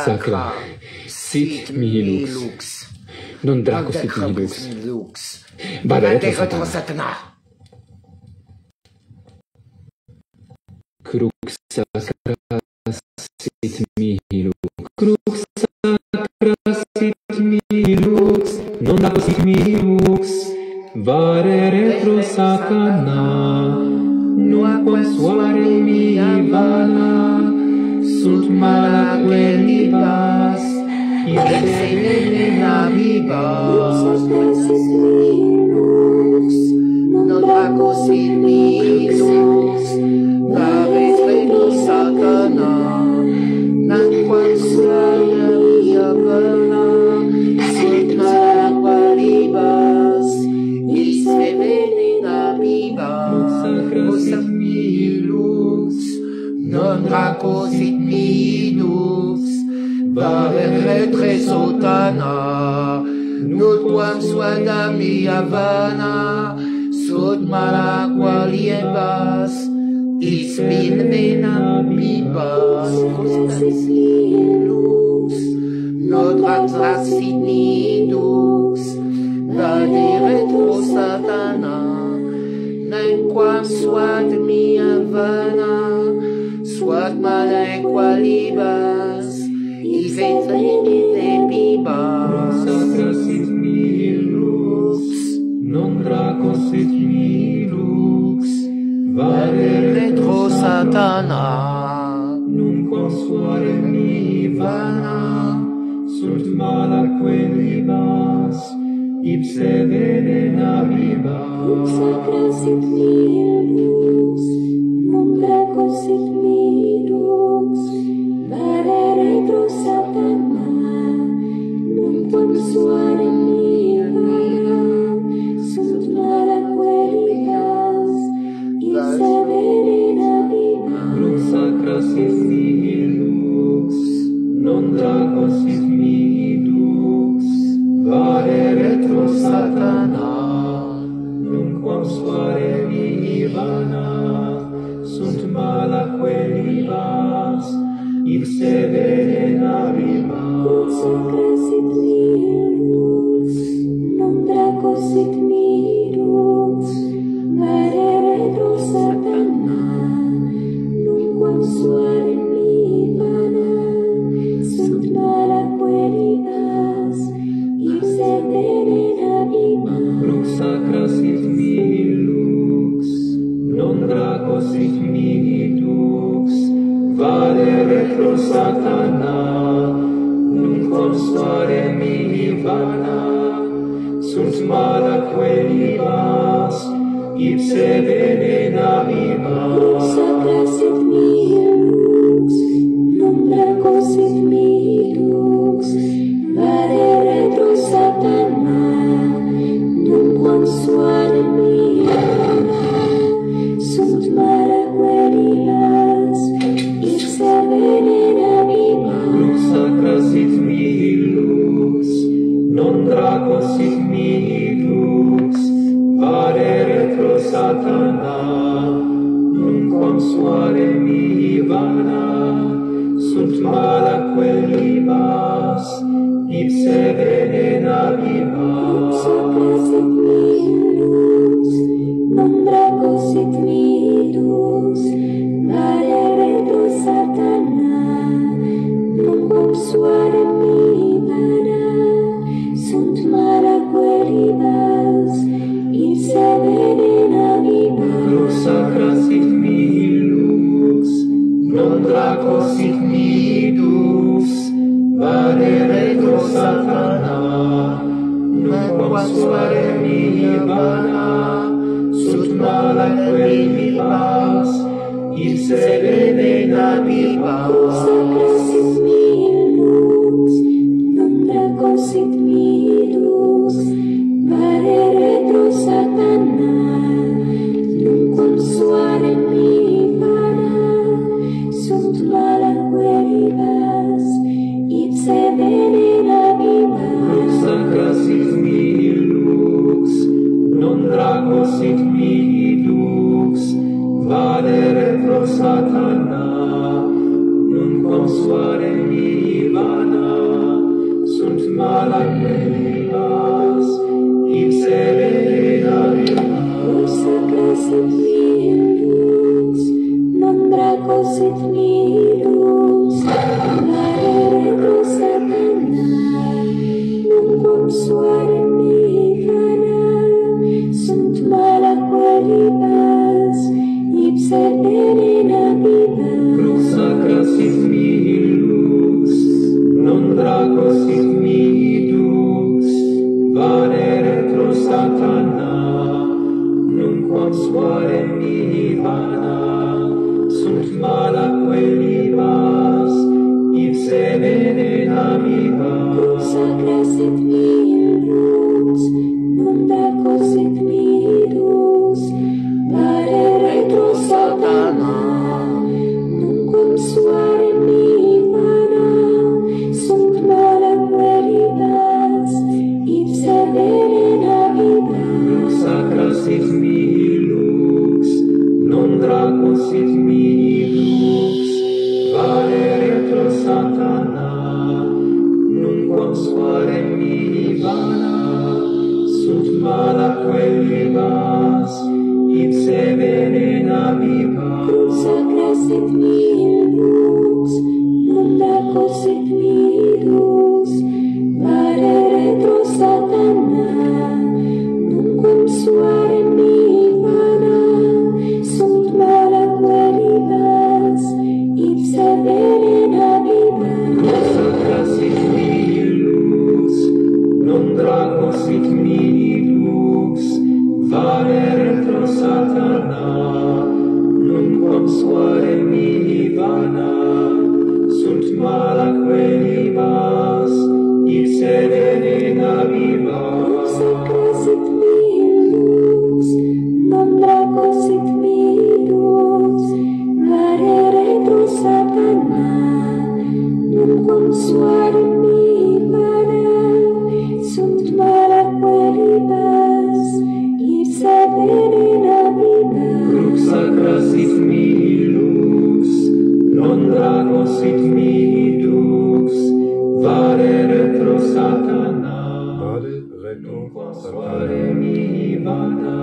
sacra sit mihi lux, non draco sit mihi lux, vadere retro satana. Crux sacra sit mihi lux, crux sacra sit mihi lux, non draco sit mihi lux, vadere retro satana. Nunquam suare mihi vana, sunt malaque libas, ipse venena vivas. Non draco sit mihi lux, vare retro satana. Nunquam suare mihi vana, sunt malaque libas, ipse venena vivas. Sit mihi lux, non draco sit mihi lux, vare retre satana. Nunquam suada mia vana, sunt malaqua liebas, is min vena bibas. Sit mihi lux, non draco sit mihi lux, vare retro satana. Nunquam suat mia vana, suat malaequa libas, is et venite bibas. Sacra sit mihi lux, non draco sit mihi lux, vare retro satana. Nunquam suare mihi vana, sunt malaque libas, ipse venena vivas. Sacra sit mihi lux, non draco sit mihi lux, vare retro satana. Nunquam suare mihi vana, sunt malaque libas, ipse venena vivas. Sacra sit mihi lux, non draco sit mihi lux, vare retro satana. Nunquam suare mihi vana, sunt malaque libas, ipse venena vivas. Sacra sit mihi lux, non draco sit mihi lux, vare retro satana. Nunquam suare mihi vana, sunt malaque libas, ipse venena vivas. Sacra sit mihi lux, non draco sit mihi lux, vare retro satana. Nunquam suare mihi vana, sunt malaque libas, ipse venena vivas. Sacra sit mihi lux, non draco sit mihi lux, vare retro satana. Nunquam suare mihi vana, sunt malaque libas, ipse venena vivas. Sacra sit mihi lux, non draco sit mihi lux, vare retro satana. Nunquam suare mihi vana, sunt malaque libas, ipse venena vivas. Sacra sit mihi lux, non draco sit mihi lux, vare retro satana. Nunquam suare mihi vana, sunt malaque libas, ipse venena vivas. Sacra sit mihi lux, non draco sit mihi lux, vare retro satana. Nunquam suare mihi vana, sunt malaque libas, ipse venena vivas. Sacra sit mihi lux, non draco sit mihi lux, vare retro satana. Nunquam suare mihi vana, sunt malaque libas, ipse venena vivas. Sacra sit mihi lux, non draco sit mihi lux, vade retro satana, nunquam suare mihi vana, sunt mala quelibas, ipse venena vivas. Sacra sit mihi lux, non draco sit mihi lux, mare retro satana, nunquam suare mihi vana, sunt mala quelibas, ipse venena vivas. Crux sacra sit mihi lux, non draco sit mihi lux, vane retro satana, nunquam suare mihi vana, sunt mala quelibas, ipse venena vivas. Sacra sit mihi lux, non draco sit mihi lux, mare retro satana, nunquam suare mihi vana, sunt mala quelibas, ipse venena vivas. Sacra sit mihi lux, non draco sit mihi lux, vale retro satana, nunquam suare mihi vana, sunt mala quelibas, ipse venena vivas. Sacra sit mihi lux, non draco sit mihi lux, mare retro satana, nunquam suare mihi vana, sunt mala quelibas, ipse venena vivas. Sacra sit mihi lux, non draco sit mihi lux, vale retro satana, nunquam suare mihi vana, sunt mala quelibas, ipse venena vivas. Sacra sit mihi lux, non draco sit mihi lux, mare retro satana, nunquam suare mihi vana, sunt mala quelibas, ipse venena vivas. Crux sacra sit mihi lux, non draco sit mihi lux, vale retro satana, suare mihi vana,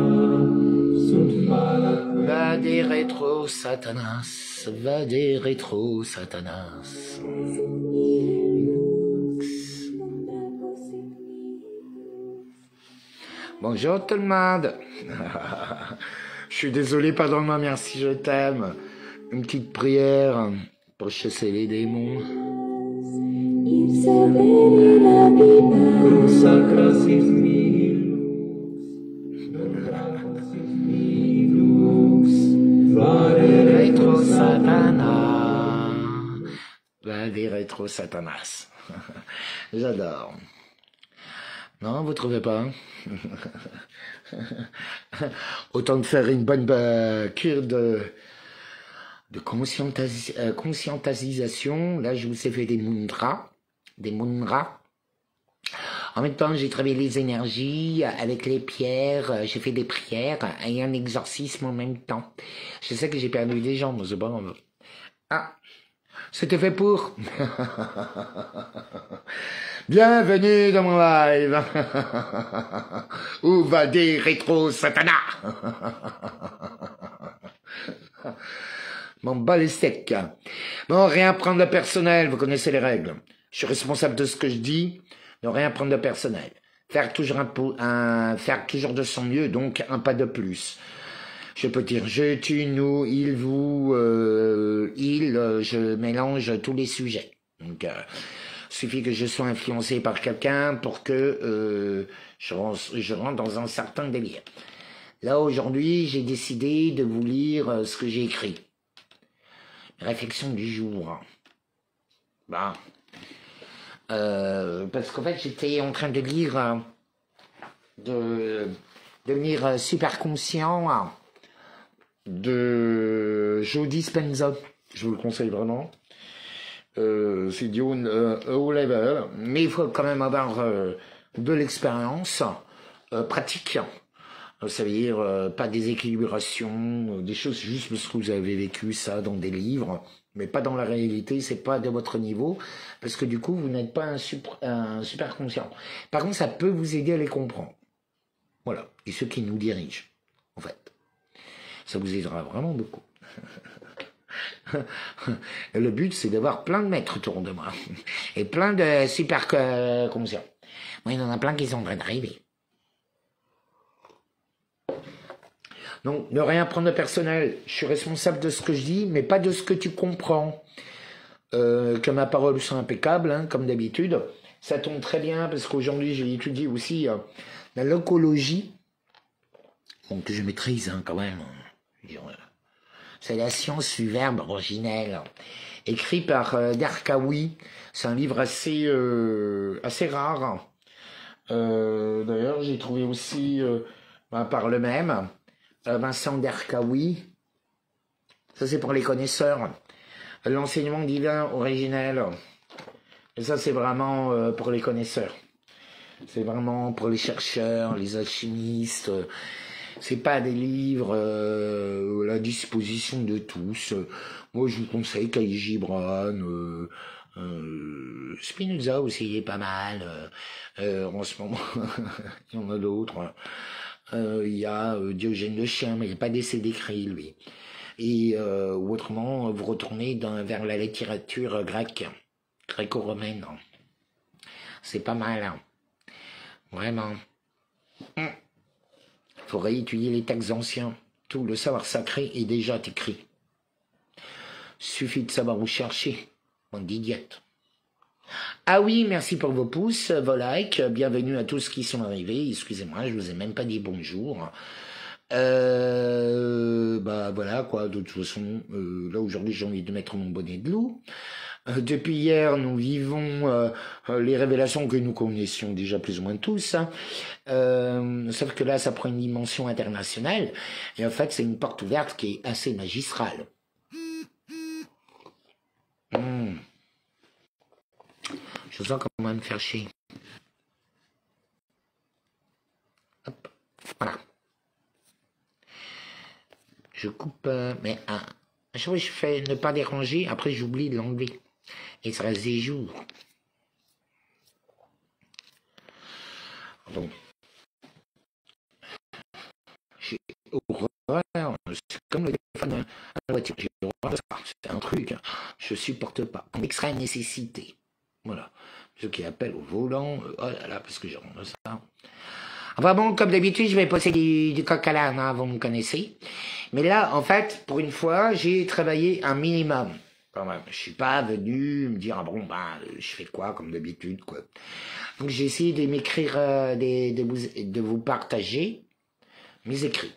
sunt mala Va des rétro satanas, va des rétro satanas. Bonjour tout le monde. Je suis désolé, pardonne-moi, merci, je t'aime. Une petite prière pour chasser les démons. Ipse venena vivas. Crux sacra sit mihi lux, non draco sit mihi lux, vale Rétro satanas. Va des rétro satanas. J'adore. Non, vous trouvez pas? Autant de faire une bonne cure de conscientisation. Là, je vous ai fait des mudras. En même temps, j'ai travaillé les énergies avec les pierres. J'ai fait des prières et un exorcisme en même temps. Je sais que j'ai perdu des gens, mais c'est pas grave. Ah, c'était fait pour. Bienvenue dans mon live. Où va des rétro satana? Mon bal est sec. Bon, rien prendre de personnel, vous connaissez les règles. Je suis responsable de ce que je dis, ne rien prendre de personnel. Faire toujours faire toujours de son mieux, donc un pas de plus. Je peux dire je, tu, nous, il, vous, je mélange tous les sujets. Donc, il suffit que je sois influencé par quelqu'un pour que je rentre dans un certain délire. Là, aujourd'hui, j'ai décidé de vous lire ce que j'ai écrit. Réflexion du jour. Bah, parce qu'en fait, j'étais en train de lire, de devenir super conscient de Joe Dispenza. Je vous le conseille vraiment. C'est du haut level, mais il faut quand même avoir de l'expérience pratique. Ça veut dire pas déséquilibration, des choses juste parce que vous avez vécu ça dans des livres, mais pas dans la réalité, c'est pas de votre niveau, parce que du coup, vous n'êtes pas un super conscient. Par contre, ça peut vous aider à les comprendre. Voilà. Et ceux qui nous dirigent, en fait. Ça vous aidera vraiment beaucoup. Le but, c'est d'avoir plein de maîtres autour de moi. Et plein de super conscients. Moi, il y en a plein qui sont en train d'arriver. Donc, ne rien prendre de personnel. Je suis responsable de ce que je dis, mais pas de ce que tu comprends. Que ma parole soit impeccable, hein, comme d'habitude. Ça tombe très bien, parce qu'aujourd'hui, j'ai étudié aussi la locologie. Bon, que je maîtrise, hein, quand même. C'est la science du verbe originel. Écrit par Derkaoui. C'est un livre assez rare. D'ailleurs, j'ai trouvé aussi par le même. Vincent Derkaoui, ça c'est pour les connaisseurs, l'enseignement divin originel, et ça c'est vraiment pour les connaisseurs, c'est vraiment pour les chercheurs, les alchimistes, c'est pas des livres à la disposition de tous. Moi je vous conseille Khalil Gibran, Spinoza aussi il est pas mal, en ce moment il y en a d'autres. Il y a Diogène le chien, mais il n'y a pas d'essai d'écrit, lui. Et ou autrement, vous retournez vers la littérature grecque, gréco-romaine. C'est pas mal, hein. Vraiment. Faudrait étudier les textes anciens. Tout le savoir sacré est déjà écrit. Suffit de savoir où chercher, bande d'idiotes. Ah oui, merci pour vos pouces, vos likes, bienvenue à tous qui sont arrivés, excusez-moi, je vous ai même pas dit bonjour. Bah voilà quoi, de toute façon, là aujourd'hui j'ai envie de mettre mon bonnet de loup. Depuis hier, nous vivons les révélations que nous connaissions déjà plus ou moins tous, hein. Sauf que là ça prend une dimension internationale, et en fait c'est une porte ouverte qui est assez magistrale. Je sens comment va me faire chier. Hop, voilà. Je coupe, mais à chaque fois que je fais ne pas déranger, après j'oublie de l'enlever. Et ça reste des jours. Bon. J'ai horreur, c'est comme le téléphone à la voiture. J'ai horreur, c'est un truc, je supporte pas. En extrême nécessité. Voilà. Ceux qui appellent au volant, oh là là, parce que j'ai honte de ça. Enfin bon, comme d'habitude, je vais passer du coq à l'âne, hein, vous me connaissez. Mais là, en fait, pour une fois, j'ai travaillé un minimum. Quand même, je suis pas venu me dire, ah bon, bah, je fais quoi, comme d'habitude, quoi. Donc j'ai essayé de m'écrire, de vous partager mes écrits.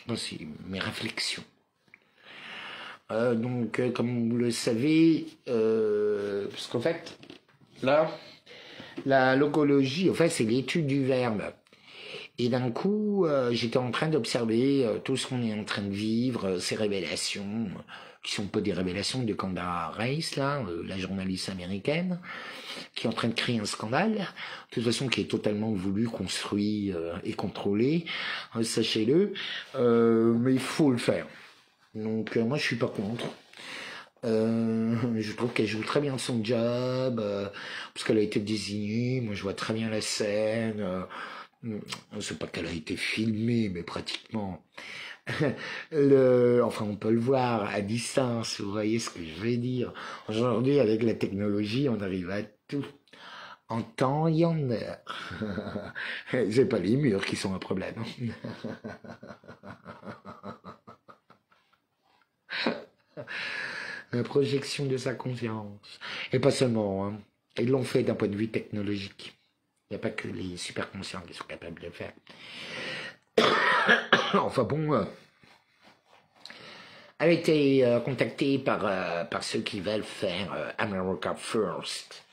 Aussi, mes réflexions. Donc, comme vous le savez, parce qu'en fait, là, la logologie, en fait, c'est l'étude du verbe. Et d'un coup, j'étais en train d'observer tout ce qu'on est en train de vivre, ces révélations, qui sont pas des révélations de Candace Rice, là, la journaliste américaine, qui est en train de créer un scandale, de toute façon qui est totalement voulu, construit et contrôlé, sachez-le, mais il faut le faire. Donc moi je suis pas contre. Je trouve qu'elle joue très bien son job, parce qu'elle a été désignée, moi je vois très bien la scène, c'est pas qu'elle a été filmée, mais pratiquement. Enfin on peut le voir à distance, vous voyez ce que je veux dire. Aujourd'hui avec la technologie on arrive à tout. En temps et en heure. C'est pas les murs qui sont un problème. La projection de sa conscience. Et pas seulement, hein. Ils l'ont fait d'un point de vue technologique. Il n'y a pas que les super conscients qui sont capables de le faire. Enfin bon, elle a été contactée par ceux qui veulent faire America First.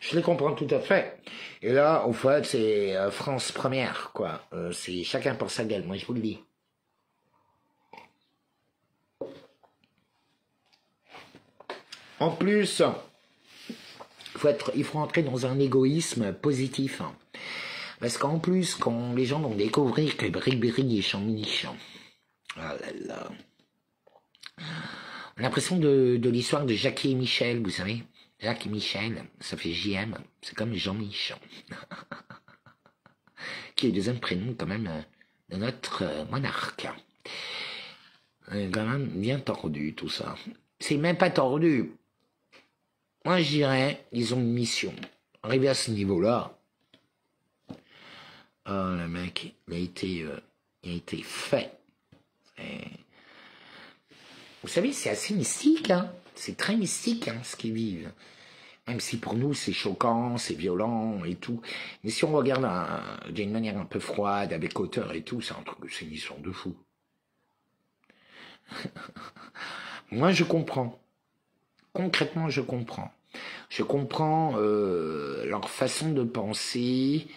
Je les comprends tout à fait. Et là, en fait, c'est France première, quoi. C'est chacun pour sa gueule, moi je vous le dis. En plus, il faut entrer dans un égoïsme positif. Parce qu'en plus, quand les gens vont découvrir que Bribri est Chamich, ah là là, on a l'impression de l'histoire de Jackie et Michel, vous savez. Jacques et Michel, ça fait JM, c'est comme Jean-Mich, qui est le deuxième prénom quand même de notre monarque. C'est quand même bien tordu tout ça. C'est même pas tordu. Moi je dirais, ils ont une mission. Arrivé à ce niveau-là, oh, le mec, il a été fait. Vous savez, c'est assez mystique, hein. C'est très mystique, hein, ce qu'ils vivent. Même si pour nous, c'est choquant, c'est violent et tout. Mais si on regarde d'une manière un peu froide, avec hauteur et tout, c'est une histoire de fou. Moi, je comprends. Concrètement, je comprends. Je comprends leur façon de penser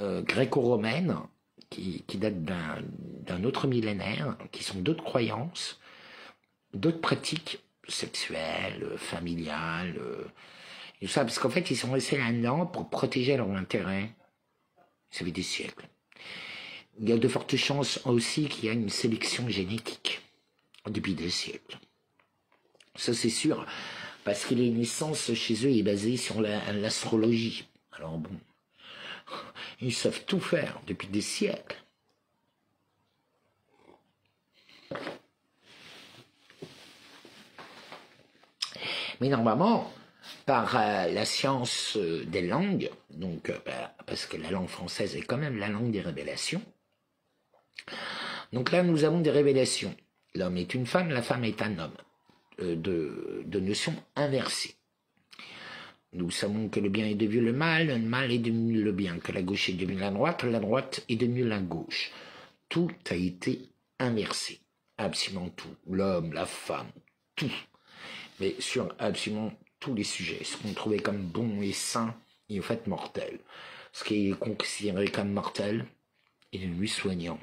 gréco-romaine, qui date d'un autre millénaire, qui sont d'autres croyances, d'autres pratiques sexuelles, familiales, et tout ça, parce qu'en fait, ils sont restés là-dedans pour protéger leur intérêt. Ça fait des siècles. Il y a de fortes chances aussi qu'il y a une sélection génétique depuis des siècles. Ça, c'est sûr, parce que les naissances chez eux est basée sur l'astrologie. Alors bon, ils savent tout faire depuis des siècles. Mais normalement, par la science des langues, donc parce que la langue française est quand même la langue des révélations. Donc là, nous avons des révélations. L'homme est une femme, la femme est un homme, de notions inversées. Nous savons que le bien est devenu le mal est devenu le bien, que la gauche est devenue la droite est devenue la gauche. Tout a été inversé, absolument tout. L'homme, la femme, tout. Mais sur absolument tous les sujets, ce qu'on trouvait comme bon et sain est en fait mortel. Ce qui est considéré comme mortel est devenu soignant.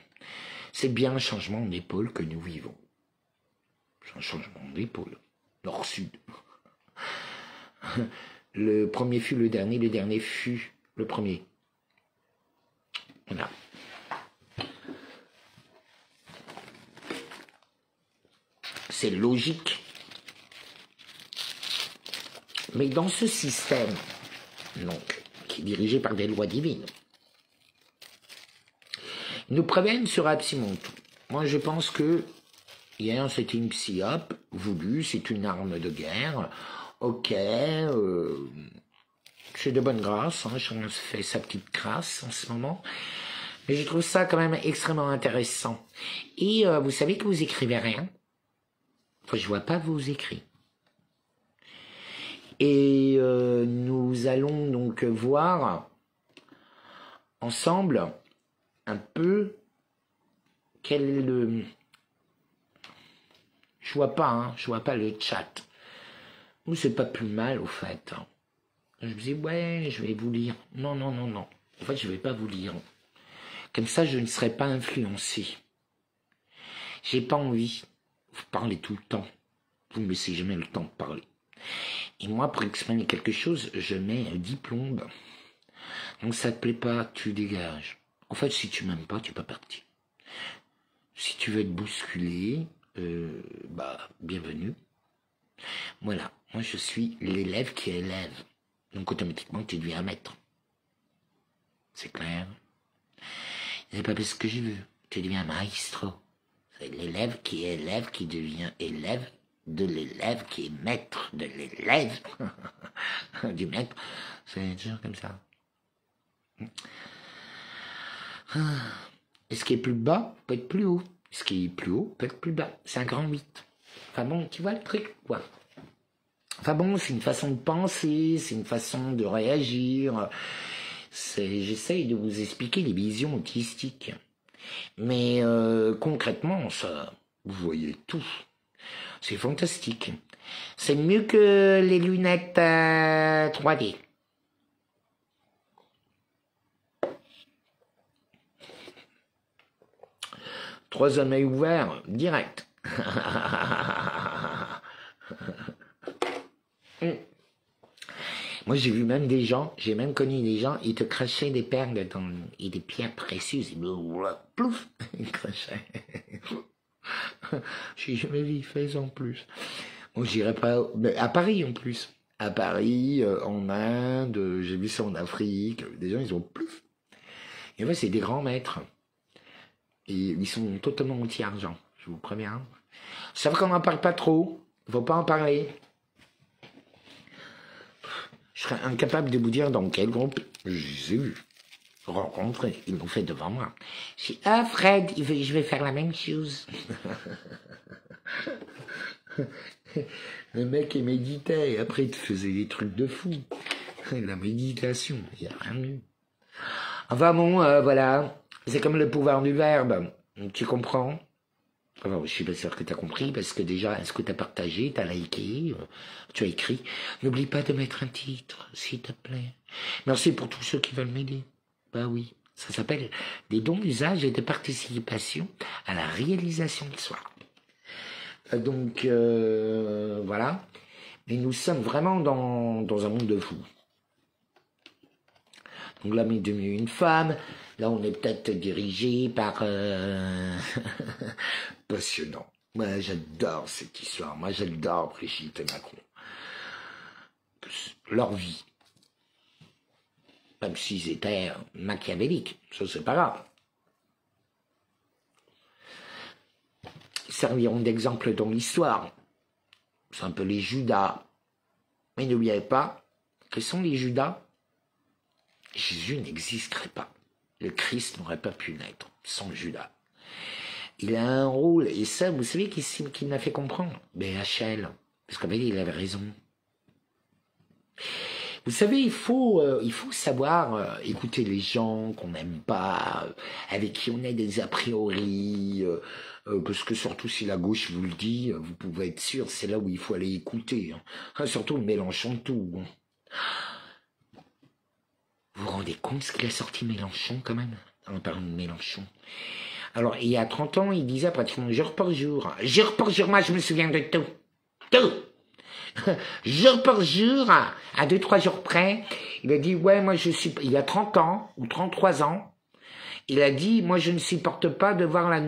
C'est bien un changement d'épaule que nous vivons. C'est un changement d'épaule, nord-sud. Le premier fut le dernier fut le premier. Voilà. C'est logique. Mais dans ce système, donc, qui est dirigé par des lois divines, ils nous préviennent sur absolument tout. Moi, je pense que hier, c'était une psyop voulue, c'est une arme de guerre. Ok, c'est de bonne grâce, hein, chacun se fait sa petite grâce en ce moment. Mais je trouve ça quand même extrêmement intéressant. Et vous savez que vous écrivez rien. Enfin, je vois pas vos écrits. Et nous allons donc voir ensemble un peu quel est le... Je vois pas le chat. Ou c'est pas plus mal au fait. Je me dis ouais, je vais vous lire. Non. En fait, je vais pas vous lire. Comme ça, je ne serai pas influencé. J'ai pas envie. Vous parlez tout le temps. Vous me laissez jamais le temps de parler. Et moi, pour exprimer quelque chose, je mets 10 plombes. Donc ça te plaît pas, tu dégages. En fait, si tu m'aimes pas, tu peux partir. Si tu veux être bousculé, bienvenue. Voilà, moi je suis l'élève qui élève. Donc automatiquement, tu deviens un maître. C'est clair. C'est pas parce que je veux. Tu deviens maestro. C'est l'élève qui élève, qui devient élève de l'élève qui est maître de l'élève du maître. C'est toujours comme ça. Et ce qui est plus bas peut être plus haut. Ce qui est plus haut peut être plus bas. C'est un grand 8. Enfin bon, tu vois le truc, quoi. Enfin bon, c'est une façon de penser, c'est une façon de réagir. J'essaye de vous expliquer les visions autistiques. Mais concrètement, ça, vous voyez tout. C'est fantastique. C'est mieux que les lunettes 3D. Troisième œil ouvert, direct. Moi, j'ai vu même des gens, j'ai même connu des gens, ils te crachaient des perles et des pierres précieuses. Plouf, ils crachaient. J'ai jamais vu, fais en plus. Bon, j'irai pas, mais à Paris en plus. À Paris, en Inde, j'ai vu ça en Afrique. Des gens, ils ont plouf. Et ouais, c'est des grands maîtres. Et ils sont totalement anti-argent, je vous préviens. Sauf qu'on n'en parle pas trop. Il faut pas en parler. Je serais incapable de vous dire dans quel groupe je les ai vus. Rencontrés. Ils l'ont fait devant moi. Je dis, ah Fred, je vais faire la même chose. Le mec, il méditait. Et après, il te faisait des trucs de fou. La méditation, il n'y a rien de mieux. Enfin bon, voilà. C'est comme le pouvoir du verbe. Tu comprends? Alors, je suis pas sûr que tu as compris, parce que déjà, est-ce que tu as partagé, tu as liké, tu as écrit? N'oublie pas de mettre un titre, s'il te plaît. Merci pour tous ceux qui veulent m'aider. Bah oui, ça s'appelle des dons d'usage et de participation à la réalisation de soi. Donc, voilà. Mais nous sommes vraiment dans un monde de fous. Donc là, on est devenu une femme. Là, on est peut-être dirigé par... passionnant. Moi, j'adore cette histoire. Moi, j'adore Brigitte et Macron. Leur vie. Même s'ils étaient machiavéliques. Ça, c'est pas grave. Ils serviront d'exemple dans l'histoire. C'est un peu les Judas. Mais n'oubliez pas, quels sont les Judas? Jésus n'existerait pas. Le Christ n'aurait pas pu naître sans Judas. Il a un rôle, et ça, vous savez qui m'a fait comprendre? BHL, parce qu'en fait, il avait raison. Vous savez, il faut savoir écouter les gens qu'on n'aime pas, avec qui on a des a priori, parce que surtout si la gauche vous le dit, vous pouvez être sûr, c'est là où il faut aller écouter. Hein. Surtout le Mélenchon de tout. Hein. Vous vous rendez compte ce qu'il a sorti Mélenchon quand même? En parlant de Mélenchon. Alors, il y a 30 ans, il disait pratiquement jour par jour. Jour par jour, moi je me souviens de tout. Tout. Jour par jour, à 2-3 jours près, il a dit, ouais, moi je suis... Il y a 30 ans, ou 33 ans, il a dit, moi je ne supporte pas de voir la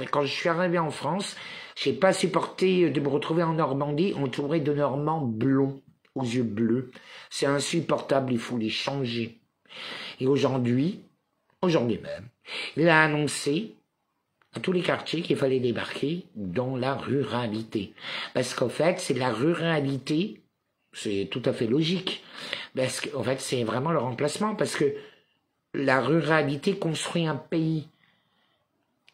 quand je suis arrivé en France, je n'ai pas supporté de me retrouver en Normandie entouré de Normands blonds, aux yeux bleus. C'est insupportable, il faut les changer. Et aujourd'hui même, il a annoncé à tous les quartiers qu'il fallait débarquer dans la ruralité. Parce qu'en fait, c'est la ruralité, c'est tout à fait logique. Parce qu'en fait, c'est vraiment le remplacement, parce que la ruralité construit un pays.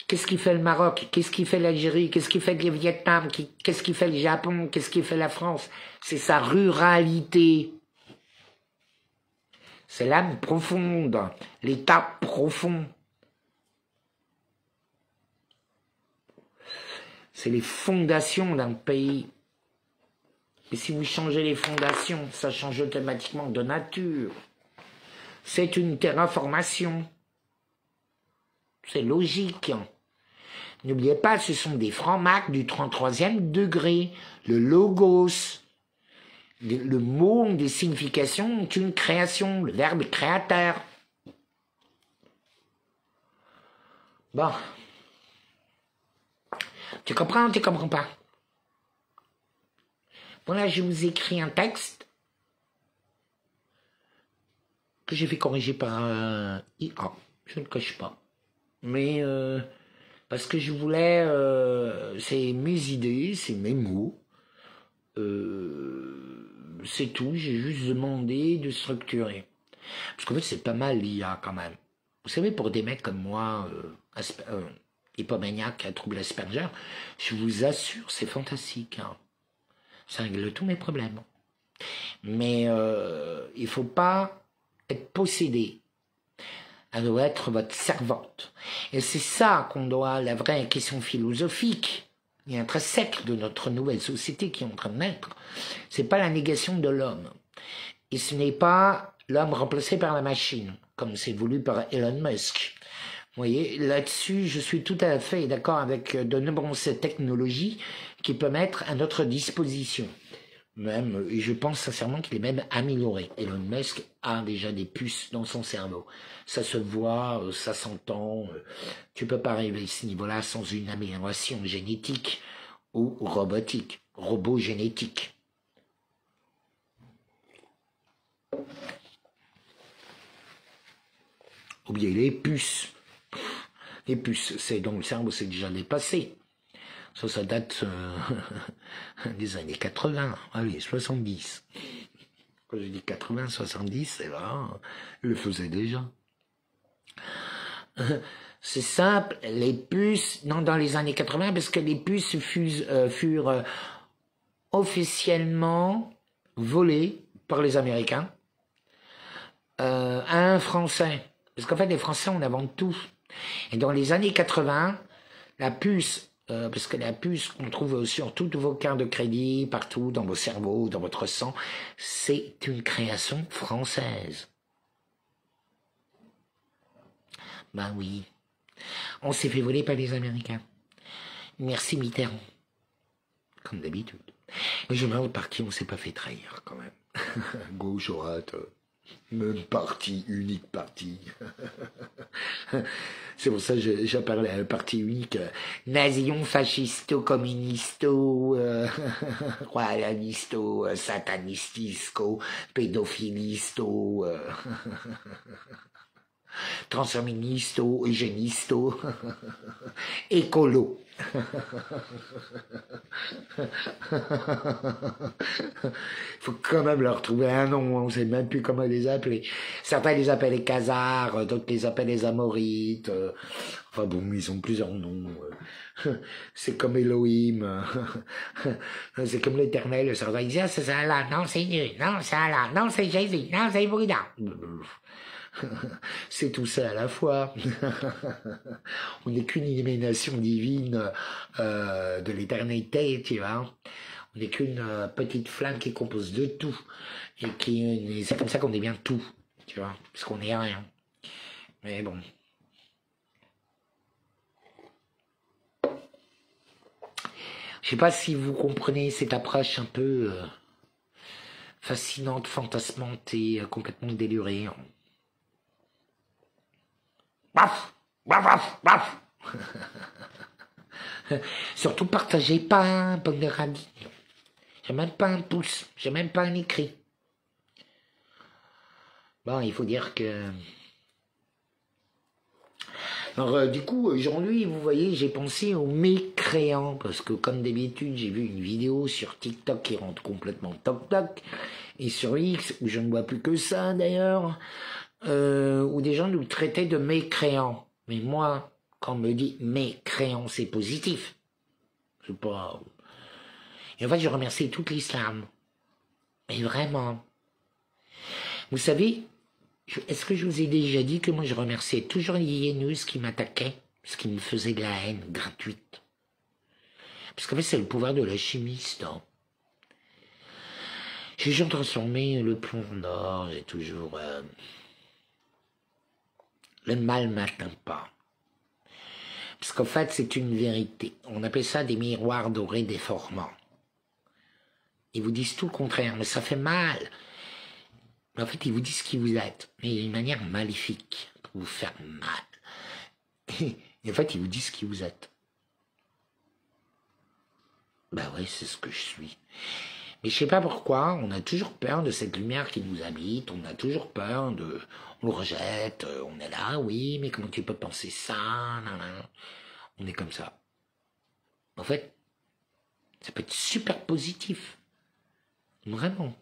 Qu'est-ce qui fait le Maroc? Qu'est-ce qui fait l'Algérie? Qu'est-ce qui fait le Vietnam? Qu'est-ce qui fait le Japon? Qu'est-ce qui fait la France? C'est sa ruralité. C'est l'âme profonde, l'état profond. C'est les fondations d'un pays. Et si vous changez les fondations, ça change automatiquement de nature. C'est une terraformation. C'est logique. N'oubliez pas, ce sont des francs-macs du 33e degré. Le logos. Le mot ont des significations, ont une création, le verbe créateur. Bon. Tu comprends ou tu comprends pas? Bon là, je vous écris un texte que j'ai fait corriger par IA. Je ne le cache pas. Mais parce que je voulais... c'est mes idées, c'est mes mots. C'est tout, j'ai juste demandé de structurer. Parce qu'en fait, c'est pas mal l'IA quand même. Vous savez, pour des mecs comme moi, hypomaniaque, à trouble Asperger, je vous assure, c'est fantastique. Hein. Ça règle tous mes problèmes. Mais il faut pas être possédé. Elle doit être votre servante. Et c'est ça qu'on doit, la vraie question philosophique, et intrinsèque de notre nouvelle société qui est en train de naître, c'est pas la négation de l'homme. Et ce n'est pas l'homme remplacé par la machine, comme c'est voulu par Elon Musk. Vous voyez, là-dessus, je suis tout à fait d'accord avec de nombreuses technologies qui peuvent être à notre disposition. Même, et je pense sincèrement qu'il est même amélioré. Elon Musk a déjà des puces dans son cerveau. Ça se voit, ça s'entend. Tu peux pas arriver à ce niveau-là sans une amélioration génétique ou robotique, robogénétique. Oubliez les puces. Les puces, c'est dans le cerveau, c'est déjà dépassé. Ça date des années 80, allez, 70. Quand je dis 80, 70, c'est là, il le faisait déjà. C'est simple, les puces, non, dans les années 80, parce que les puces furent officiellement volées par les Américains à un Français. Parce qu'en fait, les Français, on invente tout. Et dans les années 80, la puce, parce que la puce qu'on trouve sur toutes vos cartes de crédit, partout, dans vos cerveaux, dans votre sang, c'est une création française. Ben oui. On s'est fait voler par les Américains. Merci Mitterrand. Comme d'habitude. Et je me demande par qui on s'est pas fait trahir, quand même. Gauche, droite, même parti, unique parti. C'est pour ça que j'appelle le parti unique nazion, fascisto, communisto, royalisto, satanistisco, pédophilisto, transféministo, eugénisto, écolo. Faut quand même leur trouver un nom, on sait même plus comment les appeler. Certains les appellent les Khazars, d'autres les appellent les Amorites. Enfin bon, ils ont plusieurs noms. C'est comme Elohim. C'est comme l'Éternel. Certains disent, ah, c'est ça là, non, c'est Dieu, non, c'est Allah, non, c'est Jésus, non, c'est Bouddha. C'est tout ça à la fois. On n'est qu'une illumination divine de l'éternité, tu vois. On n'est qu'une petite flamme qui compose de tout. Et c'est comme ça qu'on devient tout, tu vois, parce qu'on n'est rien. Mais bon. Je sais pas si vous comprenez cette approche un peu fascinante, fantasmante et complètement délurée. Baf, baf, baf, baf. Surtout partagez pas, bonne radine. J'ai même pas un pouce, j'ai même pas un écrit. Bon, il faut dire que... Alors, du coup, aujourd'hui, vous voyez, j'ai pensé aux mécréants, parce que comme d'habitude, j'ai vu une vidéo sur TikTok qui rentre complètement toc-toc, et sur X, où je ne vois plus que ça d'ailleurs, où des gens nous traitaient de mécréants. Mais moi, quand on me dit mécréants, c'est positif. C'est pas... Et en fait, je remercie tout l'islam. Mais vraiment. Vous savez, est-ce que je vous ai déjà dit que moi, je remerciais toujours les hyéneuses qui m'attaquaient, parce qu'ils me faisaient de la haine gratuite. Parce qu'en fait, c'est le pouvoir de la chimiste. Hein. J'ai toujours transformé le plomb en or, j'ai toujours... Le mal m'atteint pas. Parce qu'en fait, c'est une vérité. On appelle ça des miroirs dorés déformants. Ils vous disent tout le contraire, mais ça fait mal. Mais en fait, ils vous disent qui vous êtes, mais d'une manière maléfique, pour vous faire mal. Et en fait, ils vous disent qui vous êtes. Ben ouais, c'est ce que je suis. Mais je sais pas pourquoi, on a toujours peur de cette lumière qui nous habite, on a toujours peur de... On le rejette, on est là, oui, mais comment tu peux penser ça, nanana. On est comme ça. En fait, ça peut être super positif. Vraiment.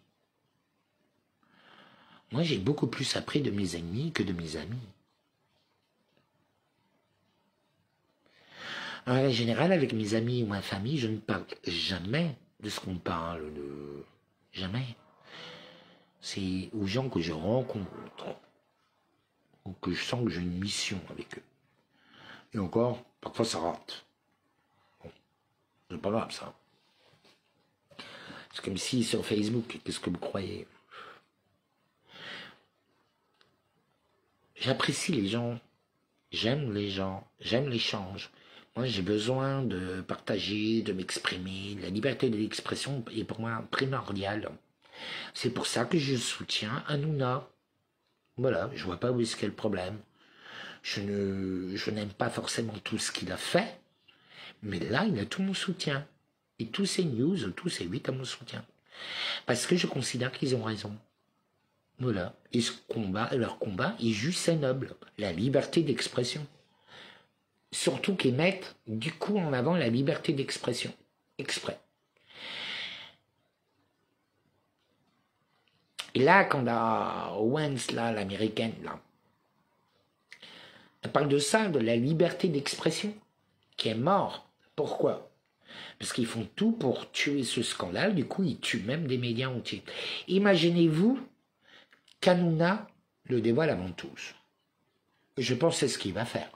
Moi, j'ai beaucoup plus appris de mes ennemis que de mes amis. En général, avec mes amis ou ma famille, je ne parle jamais de ce qu'on parle, jamais. C'est aux gens que je rencontre, ou que je sens que j'ai une mission avec eux. Et encore, parfois ça rate. Bon, c'est pas grave ça. C'est comme si sur Facebook, qu'est-ce que vous croyez? J'apprécie les gens, j'aime l'échange, Moi, j'ai besoin de partager, de m'exprimer. La liberté de l'expression est pour moi primordiale. C'est pour ça que je soutiens Hanouna. Voilà, je vois pas où est-ce qu'est le problème. Je n'aime pas forcément tout ce qu'il a fait, mais là, il a tout mon soutien. Et tous ces news, tous ces 8 à mon soutien. Parce que je considère qu'ils ont raison. Voilà. Et leur combat est juste et noble. La liberté d'expression. Surtout qu'ils mettent du coup en avant la liberté d'expression. Exprès. Et là, quand la Owens, là, l'américaine, là, elle parle de ça, de la liberté d'expression, qui est mort. Pourquoi? Parce qu'ils font tout pour tuer ce scandale, du coup, ils tuent même des médias entiers. Imaginez-vous qu'Hanouna le dévoile avant tous. Je pense que c'est ce qu'il va faire.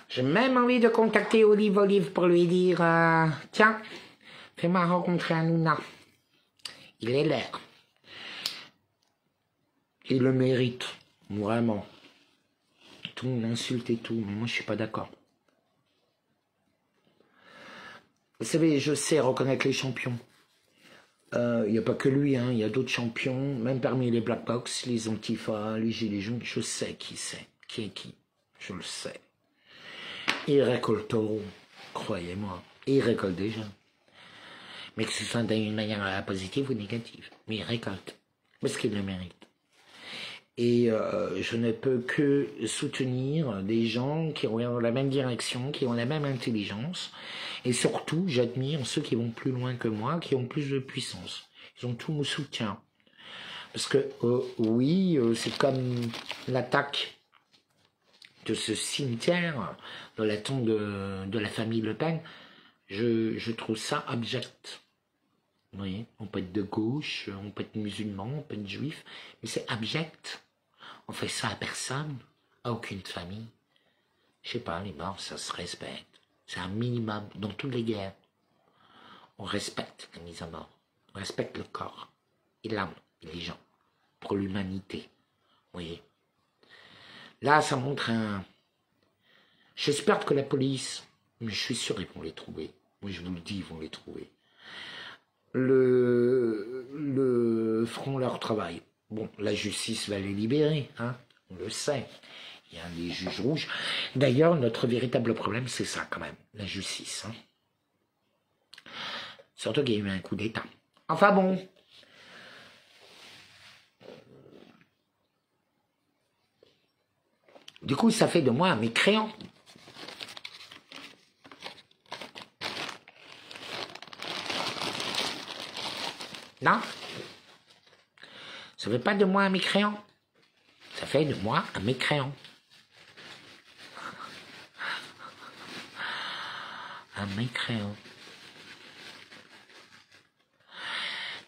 J'ai même envie de contacter Olive pour lui dire tiens, fais-moi rencontrer Hanouna. Il est l'air. Il le mérite, vraiment. Tout le monde insulte et tout, mais moi je suis pas d'accord. Vous savez, je sais reconnaître les champions. Il n'y a pas que lui, hein, il y a d'autres champions, même parmi les Black Box, les Antifa, les Gilets jaunes, je sais qui c'est, qui est qui, je le sais. Ils récolteront, croyez-moi, ils récoltent déjà. Mais que ce soit d'une manière positive ou négative, mais ils récoltent, parce qu'ils le méritent. Et je ne peux que soutenir des gens qui vont dans la même direction, qui ont la même intelligence, et surtout, j'admire ceux qui vont plus loin que moi, qui ont plus de puissance. Ils ont tout mon soutien. Parce que, oui, c'est comme l'attaque de ce cimetière dans la tombe de la famille Le Pen. Je trouve ça abject. Vous voyez, on peut être de gauche, on peut être musulman, on peut être juif, mais c'est abject. On fait ça à personne, à aucune famille. Je sais pas, les morts, ça se respecte. C'est un minimum dans toutes les guerres. On respecte la mise à mort. On respecte le corps et l'âme et les gens pour l'humanité. Vous voyez. Là, ça montre un... J'espère que la police, mais je suis sûr qu'ils vont les trouver. Oui, je vous le dis, ils vont les trouver. Feront leur travail. Bon, la justice va les libérer, hein, on le sait. Il y a des juges rouges. D'ailleurs, notre véritable problème, c'est ça quand même, la justice. Hein. Surtout qu'il y a eu un coup d'État. Enfin bon. Du coup, ça fait de moi un mécréant. Non? Ça fait pas de moi un mécréant. Ça fait de moi un mécréant. Un mécréant.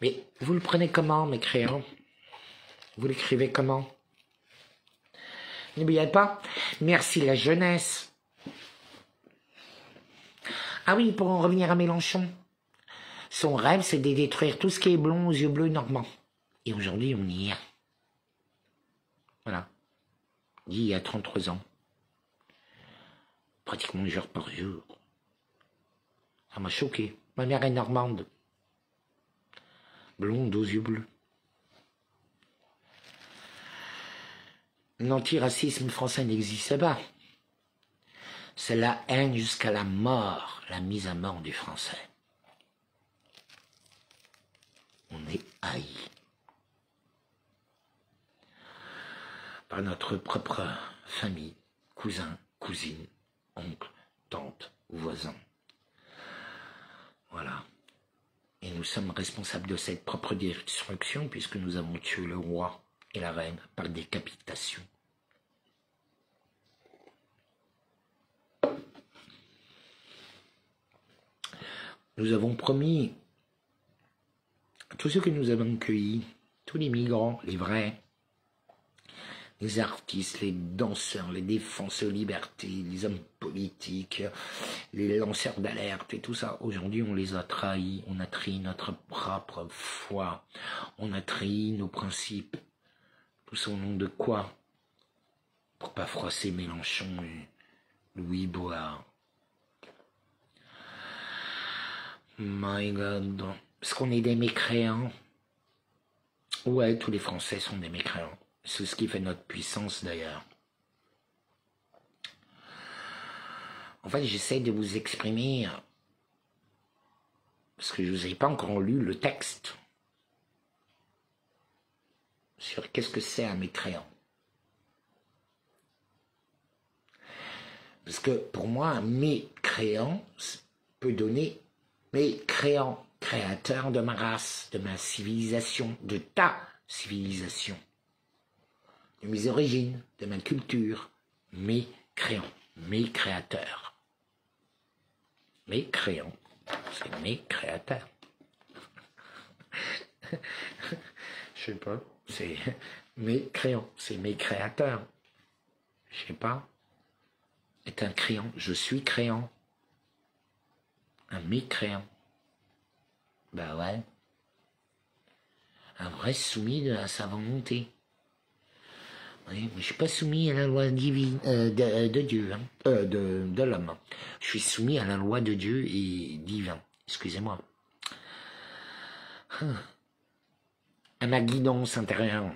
Mais vous le prenez comment, mécréant? Vous l'écrivez comment? N'oubliez pas, merci la jeunesse. Ah oui, pour en revenir à Mélenchon. Son rêve, c'est de détruire tout ce qui est blond aux yeux bleus normands. Et aujourd'hui, on y est. Voilà. Il y a 33 ans. Pratiquement jour par jour. Ça m'a choqué. Ma mère est normande. Blonde aux yeux bleus. L'antiracisme français n'existe pas. C'est la haine jusqu'à la mort, la mise à mort du français. On est haï par notre propre famille, cousins, cousines, oncles, tantes, voisins. Voilà. Et nous sommes responsables de cette propre destruction puisque nous avons tué le roi et la reine par décapitation. Nous avons promis à tous ceux que nous avons accueillis, tous les migrants, les vrais, les artistes, les danseurs, les défenseurs de liberté, les hommes politiques, les lanceurs d'alerte et tout ça. Aujourd'hui, on les a trahis, on a trahi notre propre foi, on a trahi nos principes. Tout ça au nom de quoi? Pour pas froisser Mélenchon et Louis Boire. My God. Est-ce qu'on est des mécréants? Ouais, tous les Français sont des mécréants. C'est ce qui fait notre puissance d'ailleurs. En fait, j'essaie de vous exprimer, parce que je vous ai pas encore lu le texte, sur qu'est-ce que c'est un mécréant. Parce que pour moi, un mécréant peut donner mécréant, créateur de ma race, de ma civilisation, de ta civilisation, de mes origines, de ma culture, mécréant, mécréateur. Mécréant, c'est mécréateur. Je sais pas, c'est mécréant, c'est mécréateur. Je sais pas. Est un créant, je suis créant. Un mécréant. Ben ouais. Un vrai soumis à sa volonté. Oui, mais je suis pas soumis à la loi divine de Dieu, hein, de l'homme. Je suis soumis à la loi de Dieu et divin. Excusez-moi. À ma guidance intérieure.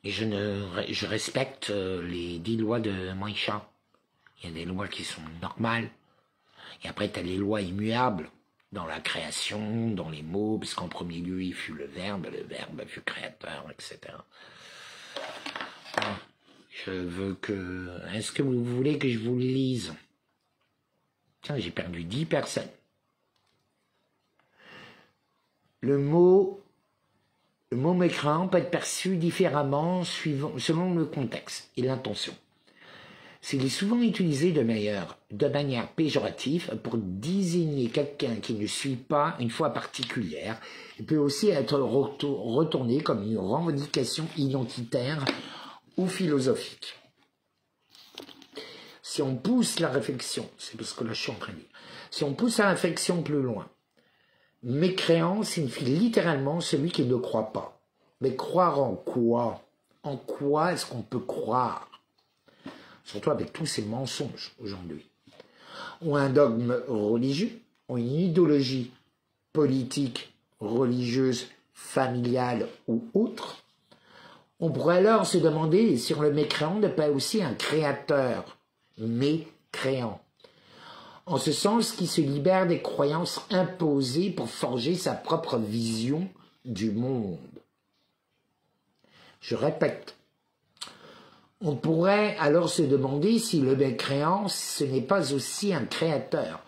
Et je respecte les 10 lois de Moïcha. Il y a des lois qui sont normales. Et après, tu as les lois immuables dans la création, dans les mots, parce qu'en premier lieu, il fut le verbe fut créateur, etc. Je veux que... Est-ce que vous voulez que je vous le lise? Tiens, j'ai perdu 10 personnes. Le mot mécréant peut être perçu différemment selon le contexte et l'intention. S'il est souvent utilisé de manière péjorative pour désigner quelqu'un qui ne suit pas une foi particulière, il peut aussi être retourné comme une revendication identitaire ou philosophique. Si on pousse la réflexion, c'est parce que là je suis en train de dire, si on pousse la réflexion plus loin, mécréant signifie littéralement celui qui ne croit pas. Mais croire en quoi? En quoi est-ce qu'on peut croire? Surtout avec tous ces mensonges aujourd'hui. Ou un dogme religieux, ou une idéologie politique, religieuse, familiale ou autre. On pourrait alors se demander si le mécréant n'est pas aussi un créateur, mécréant. En ce sens qui se libère des croyances imposées pour forger sa propre vision du monde. Je répète, on pourrait alors se demander si le mécréant, ce n'est pas aussi un créateur,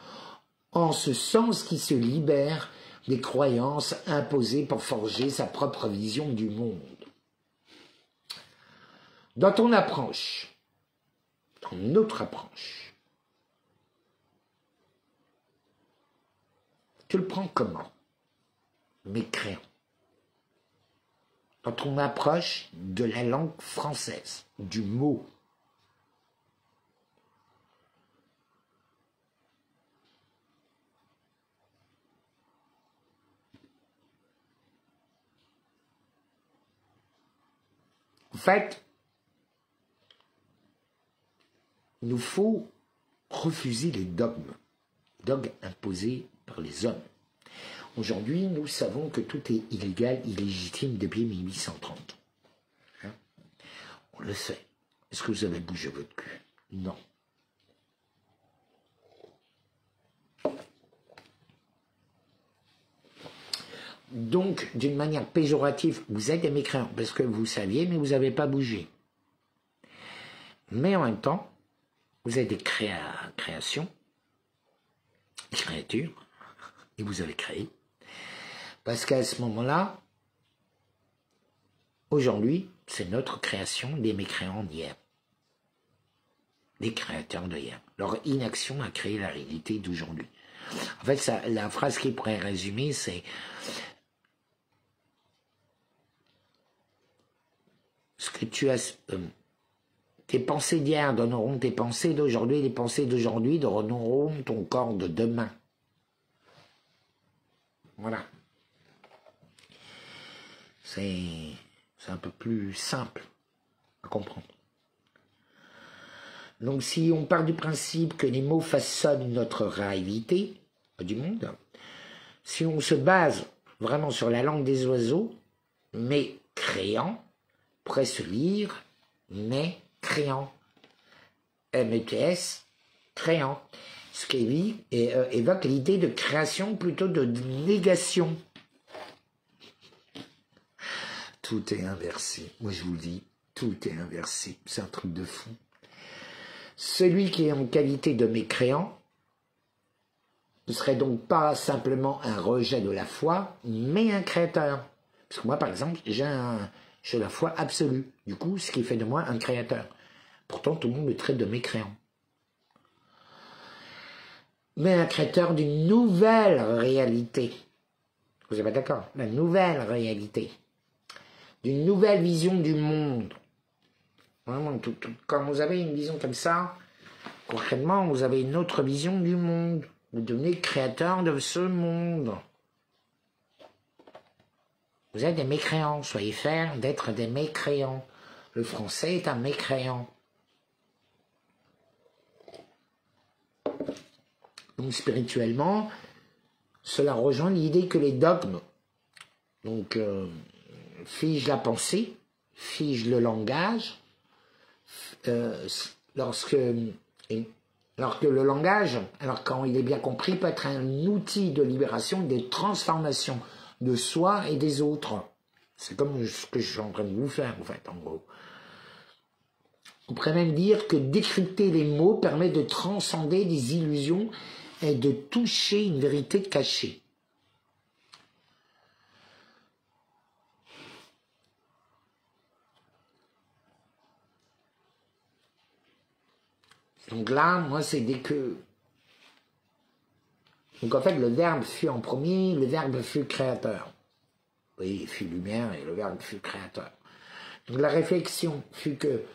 en ce sens qui se libère des croyances imposées pour forger sa propre vision du monde. Dans ton approche, dans notre approche, tu le prends comment? Mécréant. Dans ton approche de la langue française, du mot. En fait, il nous faut refuser les dogmes imposés par les hommes. Aujourd'hui, nous savons que tout est illégal, illégitime depuis 1830. Hein? On le sait. Est-ce que vous avez bougé votre cul? Non. Donc, d'une manière péjorative, vous êtes des mécréants, parce que vous saviez, mais vous n'avez pas bougé. Mais en même temps, vous êtes des créations, des créatures, et vous avez créé. Parce qu'à ce moment-là, aujourd'hui, c'est notre création des mécréants d'hier. Des créateurs d'hier. Leur inaction a créé la réalité d'aujourd'hui. En fait, ça, la phrase qui pourrait résumer, c'est que tu as... tes pensées d'hier donneront tes pensées d'aujourd'hui, les pensées d'aujourd'hui donneront ton corps de demain. Voilà. C'est un peu plus simple à comprendre. Donc si on part du principe que les mots façonnent notre réalité du monde, si on se base vraiment sur la langue des oiseaux, mais créant, pourrait se lire mais créant, METS, créant, ce qui évoque l'idée de création plutôt de négation. Tout est inversé, moi je vous le dis, tout est inversé, c'est un truc de fou. Celui qui est en qualité de mécréant ne serait donc pas simplement un rejet de la foi, mais un créateur. Parce que moi, par exemple, j'ai la foi absolue. Du coup, ce qui fait de moi un créateur. Pourtant, tout le monde me traite de mécréant. Mais un créateur d'une nouvelle réalité. Vous n'êtes pas d'accord? La nouvelle réalité. D'une nouvelle vision du monde. Vraiment, quand vous avez une vision comme ça, concrètement, vous avez une autre vision du monde. Vous devenez créateur de ce monde. Vous êtes des mécréants, soyez fiers d'être des mécréants. Le français est un mécréant. Donc spirituellement, cela rejoint l'idée que les dogmes, donc figent la pensée, figent le langage, lorsque le langage, alors quand il est bien compris, peut être un outil de libération, de transformation de soi et des autres. C'est comme ce que je suis en train de vous faire, en fait, en gros. On pourrait même dire que décrypter les mots permet de transcender des illusions et de toucher une vérité cachée. Donc là, moi, c'est dès que... Donc en fait, le verbe fut en premier, le verbe fut créateur. Oui, il fut lumière et le verbe fut créateur. Donc la réflexion fut que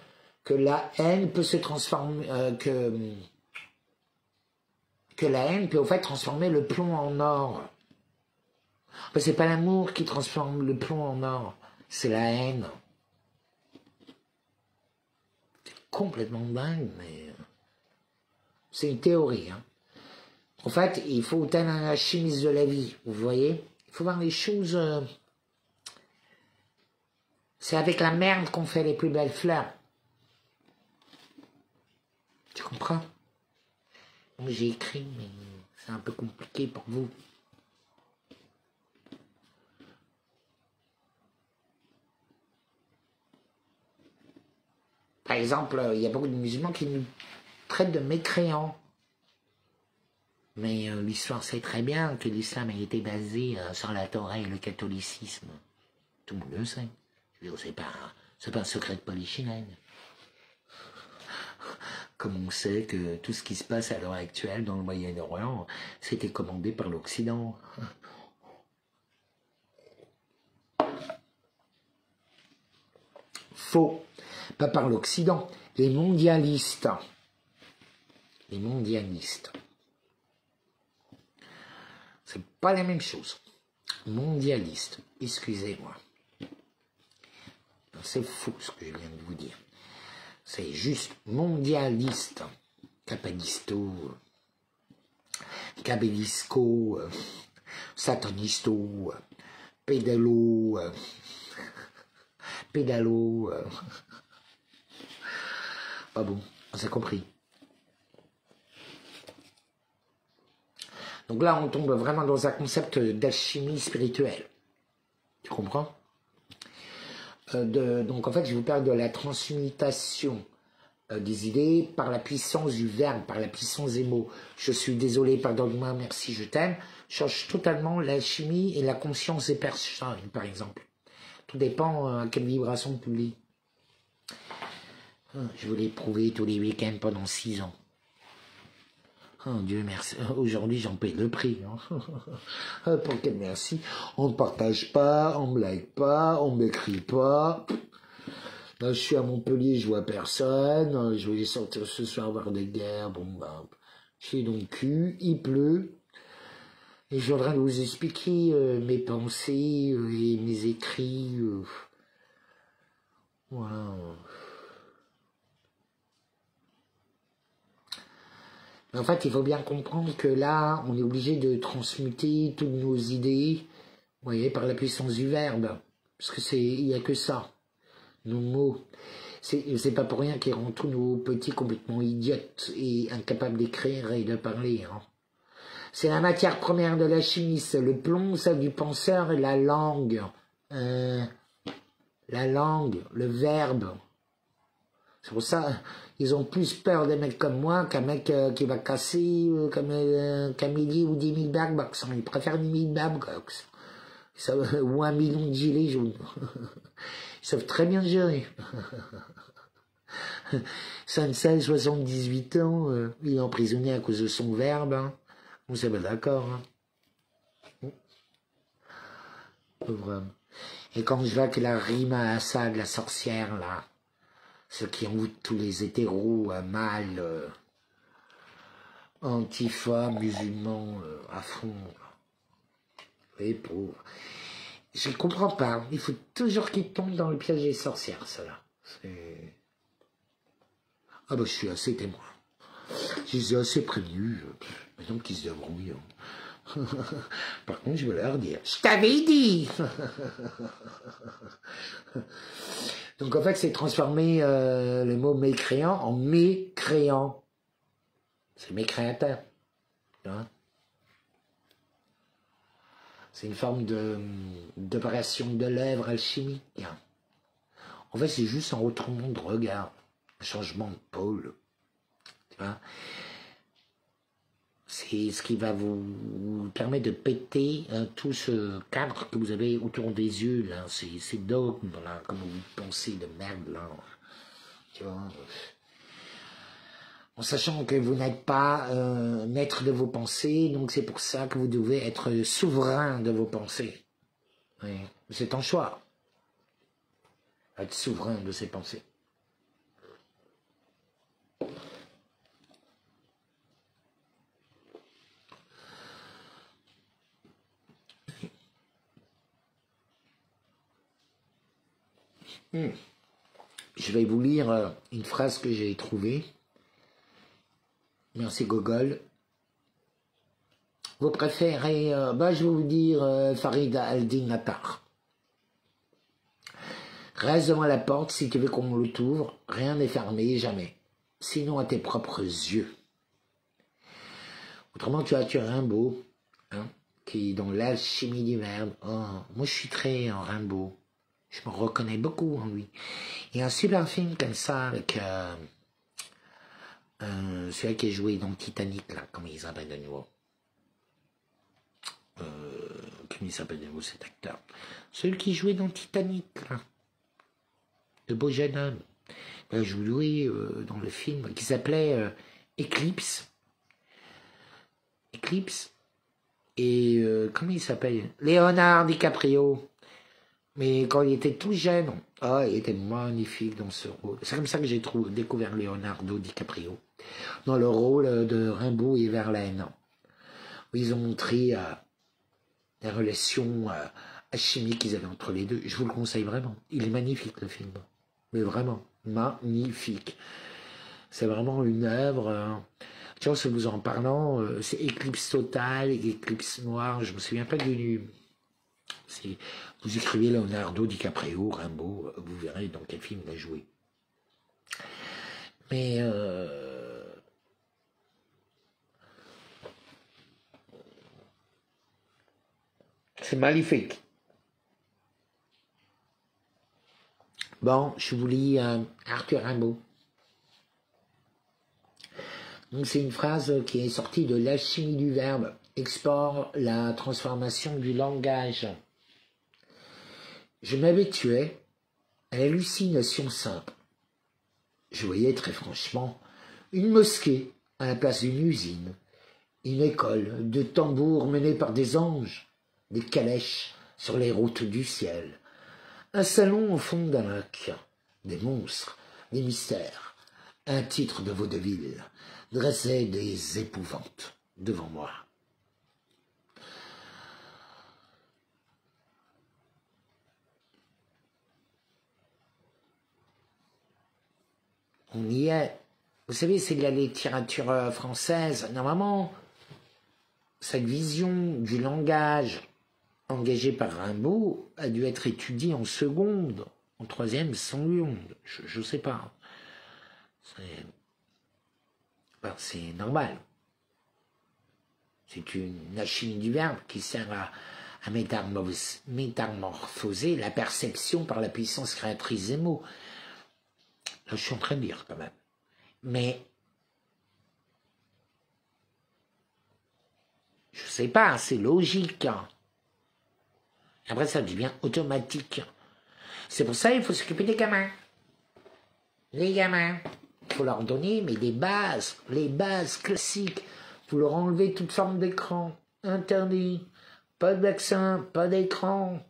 la haine peut se transformer, que la haine peut au fait transformer le plomb en or. Ben, c'est pas l'amour qui transforme le plomb en or, c'est la haine. C'est complètement dingue, mais c'est une théorie, hein. En fait, il faut tel un alchimiste de la vie, vous voyez. Il faut voir les choses... C'est avec la merde qu'on fait les plus belles fleurs. Tu comprends? J'ai écrit, mais c'est un peu compliqué pour vous. Par exemple, il y a beaucoup de musulmans qui nous traitent de mécréants. Mais l'histoire sait très bien que l'islam a été basé sur la Torah et le catholicisme. Tout le monde le sait. C'est pas un secret de polichinelle. Comme on sait que tout ce qui se passe à l'heure actuelle dans le Moyen-Orient, c'était commandé par l'Occident. Faux. Pas par l'Occident. Les mondialistes. Les mondialistes. C'est pas la même chose. Mondialiste, excusez-moi. C'est fou ce que je viens de vous dire. C'est juste mondialiste. Capadisto, cabellisco, satanisto, pédalo, pas bon, on s'est compris. Donc là, on tombe vraiment dans un concept d'alchimie spirituelle. Tu comprends? Donc en fait, je vous parle de la transmutation des idées par la puissance du verbe, par la puissance des mots. Je suis désolé, pardonne-moi, merci, je t'aime. Change totalement l'alchimie et la conscience des personnes, par exemple. Tout dépend à quelle vibration tu lis. Je vous l'ai prouvé tous les week-ends pendant 6 ans. Oh Dieu merci. Aujourd'hui, j'en paye le prix. Hein. Pour quel merci. On ne partage pas, on ne me like pas, on ne m'écrit pas. Là, je suis à Montpellier, je vois personne. Je vais sortir ce soir voir des guerres. Bon, bah, je suis dans le cul, il pleut. Et je suis en train de vous expliquer mes pensées et mes écrits. Voilà. En fait, il faut bien comprendre que là, on est obligé de transmuter toutes nos idées, vous voyez, par la puissance du verbe. Parce que il n'y a que ça. Nos mots. C'est pas pour rien qu'ils rendent tous nos petits complètement idiotes et incapables d'écrire et de parler. Hein. C'est la matière première de la chimie, c'est le plomb, ça du penseur et la langue. La langue, le verbe. C'est pour ça ils ont plus peur des mecs comme moi qu'un mec qui va casser comme Camille ou 10 000 Babcock. Ils préfèrent 10 000 Babcock. Ou 1 million de gilets jaunes. Ils savent très bien gérer. Sansel, 78 ans, il est emprisonné à cause de son verbe. Hein. Vous savez d'accord. Hein. Vraiment. Et quand je vois que la rime à Assad, la sorcière, là, ceux qui envoûtent tous les hétéros à mal, antifa, musulmans, à fond. Et pauvre. Je ne comprends pas. Il faut toujours qu'ils tombent dans le piège des sorcières, cela. Ah bah je suis assez témoin. Je les ai assez prévenus. Maintenant qu'ils se débrouillent. Par contre, je vais leur dire, je t'avais dit. Donc en fait, c'est transformer le mot mécréant en mécréant. C'est mécréateur. Hein? C'est une forme d'opération de lèvres alchimique. Hein? En fait, c'est juste un retournement de regard, un changement de pôle. Tu vois? C'est ce qui va vous permettre de péter tout ce cadre que vous avez autour des yeux, là, ces dogmes, là, comme vous pensez de merde, là. Tu vois, en sachant que vous n'êtes pas maître de vos pensées, donc c'est pour ça que vous devez être souverain de vos pensées. Oui. C'est un choix, être souverain de ses pensées. Je vais vous lire une phrase que j'ai trouvée. Merci Gogol. Vous préférez, je vais vous dire Farid Al-Din Attar. Reste devant la porte si tu veux qu'on le t'ouvre. Rien n'est fermé, jamais. Sinon à tes propres yeux. Autrement, tu as tué Rimbaud, hein, qui est dans l'alchimie du verbe. Oh, moi, je suis très Rimbaud. Je me reconnais beaucoup en lui. Il y a un super film comme ça avec celui qui a joué dans Titanic, là, comment il s'appelle de nouveau comment il s'appelle de nouveau cet acteur? Celui qui jouait dans Titanic, là. Le beau jeune homme. Il a joué dans le film qui s'appelait Eclipse. Eclipse. Et comment il s'appelle? Leonardo DiCaprio. Mais quand il était tout jeune, il était magnifique dans ce rôle. C'est comme ça que j'ai découvert Leonardo DiCaprio. Dans le rôle de Rimbaud et Verlaine. Où ils ont montré la relation alchimique qu'ils avaient entre les deux. Je vous le conseille vraiment. Il est magnifique le film. Mais vraiment, magnifique. C'est vraiment une œuvre. Tu vois, vous en parlant, c'est Éclipse totale, Éclipse noire, je me souviens pas du... Vous écrivez Leonardo DiCaprio, Rimbaud, vous verrez dans quel film il a joué. Mais c'est magnifique. Bon, je vous lis Arthur Rimbaud. Donc c'est une phrase qui est sortie de l'alchimie du verbe. Explore la transformation du langage. Je m'habituais à l'hallucination simple. Je voyais très franchement une mosquée à la place d'une usine, une école de tambours menée par des anges, des calèches sur les routes du ciel, un salon au fond d'un lac, des monstres, des mystères. Un titre de vaudeville dressait des épouvantes devant moi. On y est. Vous savez, c'est de la littérature française. Normalement, cette vision du langage engagée par Rimbaud a dû être étudiée en seconde, en troisième, sans seconde. Je sais pas. C'est normal. C'est une alchimie du verbe qui sert à métamorphoser la perception par la puissance créatrice des mots. Là, je suis en train de lire quand même. Mais, je sais pas, c'est logique. Après, ça devient automatique. C'est pour ça qu'il faut s'occuper des gamins. Les gamins. Il faut leur donner, mais les bases classiques. Il faut leur enlever toute forme d'écran. Interdit. Pas de vaccin, pas d'écran.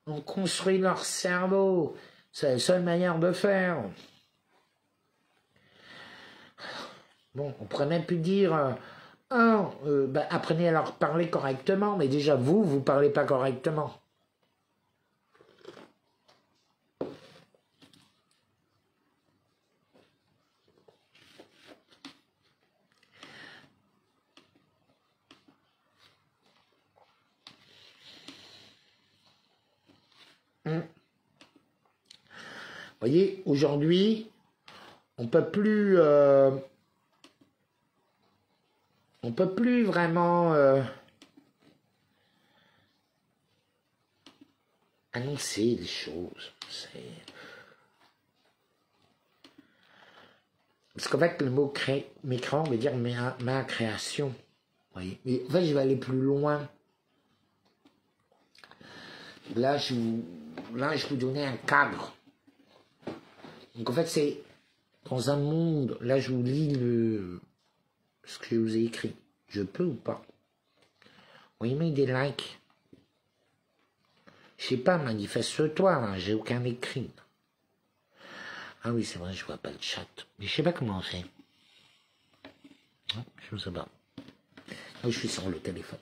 On construit leur cerveau. C'est la seule manière de faire. Bon, on pourrait même plus dire apprenez à leur parler correctement, mais déjà vous parlez pas correctement. Vous voyez, aujourd'hui, on peut plus vraiment annoncer des choses. Parce qu'en fait, le mot mécréant veut dire ma création. Vous voyez. Mais en fait, je vais aller plus loin. Là, je vous donnais un cadre. Donc en fait, c'est dans un monde, là je vous lis ce que je vous ai écrit. Je peux ou pas? Oui, mais des likes. Je sais pas, manifeste-toi, hein, j'ai aucun écrit. Ah oui, c'est vrai, je vois pas le chat. Mais je sais pas comment on fait. Je ne sais pas. Ah, je suis sur le téléphone.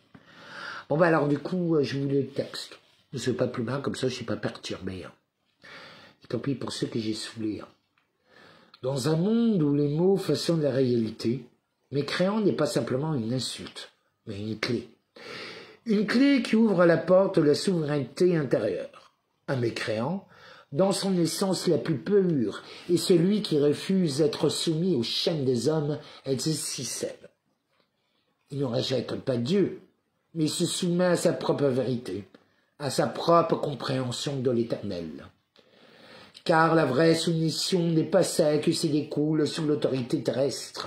Bon bah alors du coup, je vous lis le texte. C'est pas plus mal, comme ça je suis pas perturbé. Hein. Et tant pis pour ceux que j'ai saoulés. Hein. Dans un monde où les mots façonnent la réalité, mécréant n'est pas simplement une insulte, mais une clé. Une clé qui ouvre la porte de la souveraineté intérieure. Un mécréant, dans son essence la plus pure, est celui qui refuse d'être soumis aux chaînes des hommes et des systèmes. Il ne rejette pas Dieu, mais il se soumet à sa propre vérité, à sa propre compréhension de l'éternel. Car la vraie soumission n'est pas celle qui se découle sur l'autorité terrestre,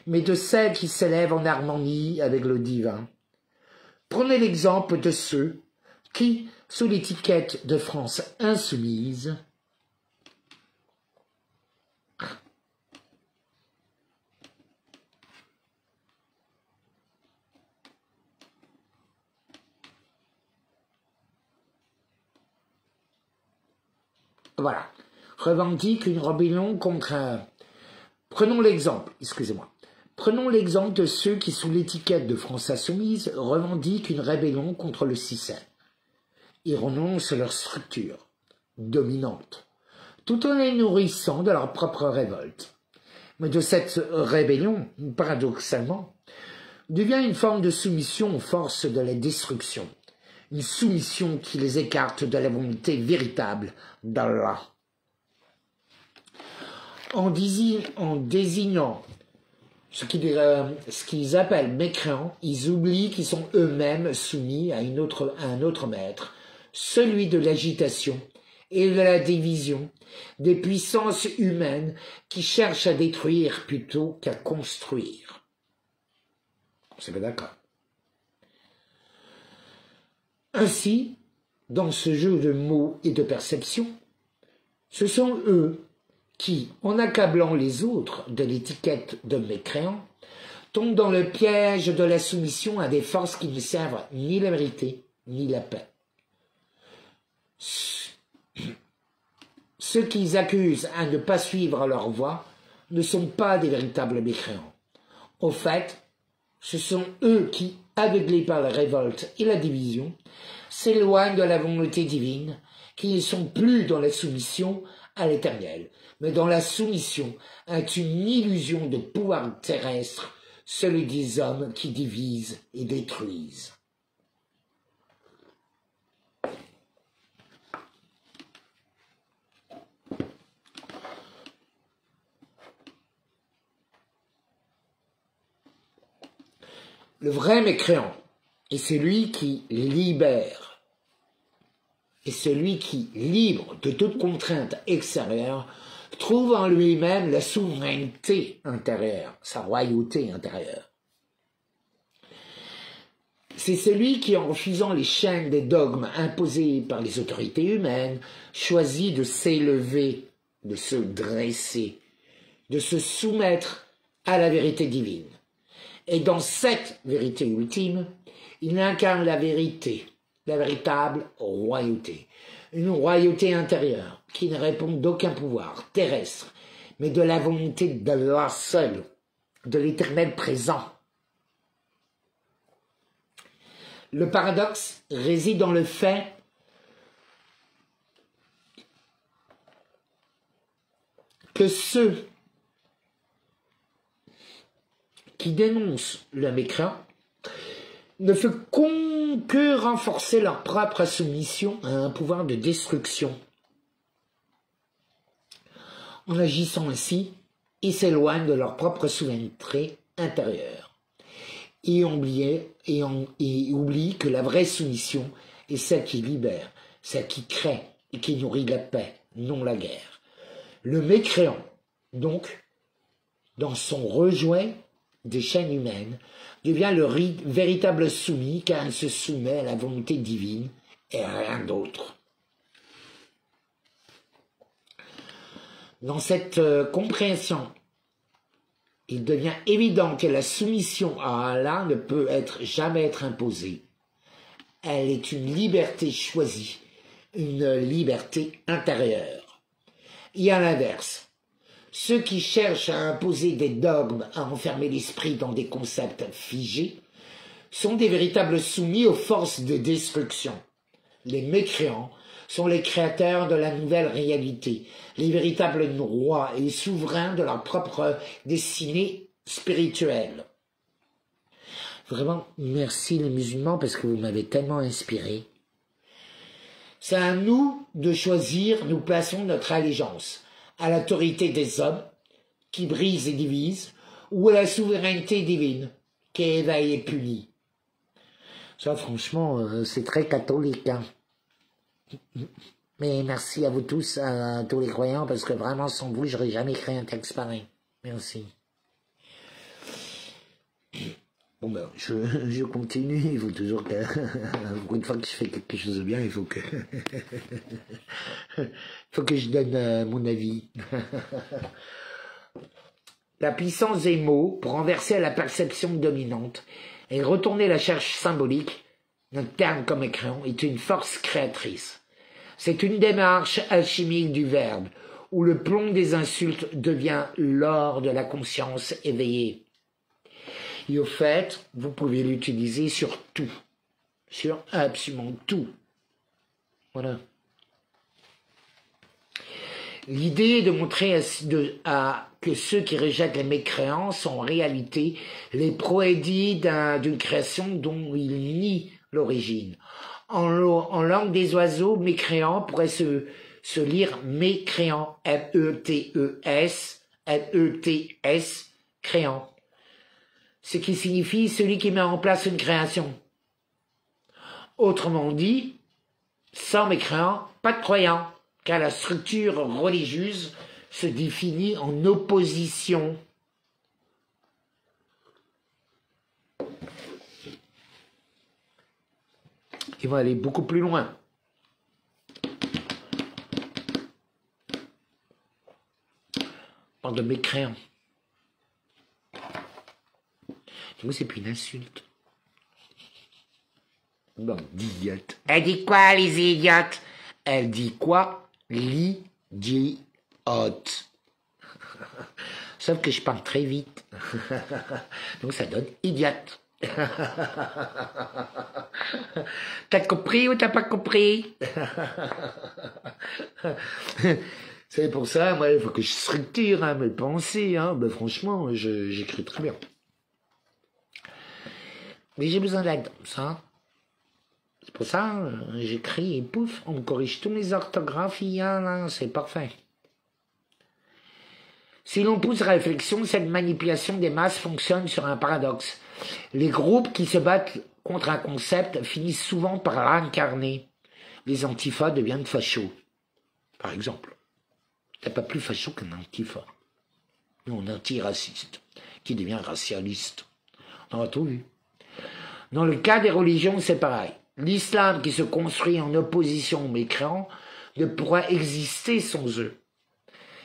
mais de celle qui s'élève en harmonie avec le divin. Prenez l'exemple de ceux qui, sous l'étiquette de France insoumise, voilà, revendiquent une rébellion contre... Prenons l'exemple, excusez-moi. Prenons l'exemple de ceux qui, sous l'étiquette de France insoumise, revendiquent une rébellion contre le système. Ils renoncent à leur structure dominante, tout en les nourrissant de leur propre révolte. Mais de cette rébellion, paradoxalement, devient une forme de soumission aux forces de la destruction, une soumission qui les écarte de la volonté véritable d'Allah. En désignant ce qu'ils appellent mécréants, ils oublient qu'ils sont eux-mêmes soumis à un autre maître, celui de l'agitation et de la division, des puissances humaines qui cherchent à détruire plutôt qu'à construire. C'est bien d'accord. Ainsi, dans ce jeu de mots et de perception, ce sont eux qui, en accablant les autres de l'étiquette de mécréants, tombent dans le piège de la soumission à des forces qui ne servent ni la vérité, ni la paix. ceux qu'ils accusent à ne pas suivre leur voie ne sont pas des véritables mécréants. Au fait, ce sont eux qui, aveuglés par la révolte et la division, s'éloignent de la volonté divine, qui ne sont plus dans la soumission à l'Éternel, mais dans la soumission à une illusion de pouvoir terrestre, celui des hommes qui divisent et détruisent. Le vrai mécréant est celui qui libère, et celui qui, libre de toute contrainte extérieure, trouve en lui-même la souveraineté intérieure, sa royauté intérieure. C'est celui qui, en refusant les chaînes des dogmes imposés par les autorités humaines, choisit de s'élever, de se dresser, de se soumettre à la vérité divine. Et dans cette vérité ultime, il incarne la vérité, la véritable royauté. Une royauté intérieure qui ne répond d'aucun pouvoir terrestre, mais de la volonté d'Allah seul, de l'Éternel présent. Le paradoxe réside dans le fait que ceux qui dénoncent le mécréant ne font que renforcer leur propre soumission à un pouvoir de destruction. En agissant ainsi, ils s'éloignent de leur propre souveraineté intérieure et oublient que la vraie soumission est celle qui libère, celle qui crée et qui nourrit la paix, non la guerre. Le mécréant, donc, dans son rejouet des chaînes humaines, devient le véritable soumis car il se soumet à la volonté divine et à rien d'autre. Dans cette compréhension, il devient évident que la soumission à Allah ne peut jamais être imposée. Elle est une liberté choisie, une liberté intérieure. Et à l'inverse, ceux qui cherchent à imposer des dogmes, à enfermer l'esprit dans des concepts figés, sont des véritables soumis aux forces de destruction. Les mécréants sont les créateurs de la nouvelle réalité, les véritables rois et souverains de leur propre destinée spirituelle. Vraiment, merci les musulmans parce que vous m'avez tellement inspiré. C'est à nous de choisir, nous plaçons notre allégeance à l'autorité des hommes qui brisent et divisent, ou à la souveraineté divine qui éveille et punit. Ça, franchement, c'est très catholique. Hein. Mais merci à vous tous, à tous les croyants, parce que vraiment, sans vous, j'aurais jamais créé un texte pareil. Merci. Bon ben, je continue, il faut toujours que... Une fois que je fais quelque chose de bien, il faut que... je donne mon avis. La puissance des mots pour renverser la perception dominante et retourner la charge symbolique, notre terme comme écran, est une force créatrice. C'est une démarche alchimique du verbe, où le plomb des insultes devient l'or de la conscience éveillée. Et au fait, vous pouvez l'utiliser sur tout, sur absolument tout. Voilà. L'idée est de montrer que ceux qui rejettent les mécréants sont en réalité les proédits d'une création dont ils nient l'origine. En langue des oiseaux, mécréant pourrait se lire mécréant, M-E-T-E-S, créant. Ce qui signifie celui qui met en place une création. Autrement dit, sans mécréant, pas de croyant, car la structure religieuse se définit en opposition. Ils vont aller beaucoup plus loin. On parle de mécréant. Moi, c'est plus une insulte. Bon, d'idiote. Elle dit quoi, les idiotes? Elle dit quoi? L'idiote. Idiote. Sauf que je parle très vite. Donc ça donne idiote. T'as compris ou t'as pas compris? C'est pour ça, moi, il faut que je structure mes pensées. Ben, franchement, j'écris très bien. Mais j'ai besoin d'aide, ça. C'est pour ça, j'écris et pouf, on me corrige tous mes orthographes, là, c'est parfait. Si l'on pousse la réflexion, cette manipulation des masses fonctionne sur un paradoxe. Les groupes qui se battent contre un concept finissent souvent par l'incarner. Les antifas deviennent fachos, par exemple. T'as pas plus facho qu'un antifa. Nous, on est antiraciste, qui devient racialiste. On a tout vu. Dans le cas des religions, c'est pareil. L'islam qui se construit en opposition aux mécréants ne pourra exister sans eux.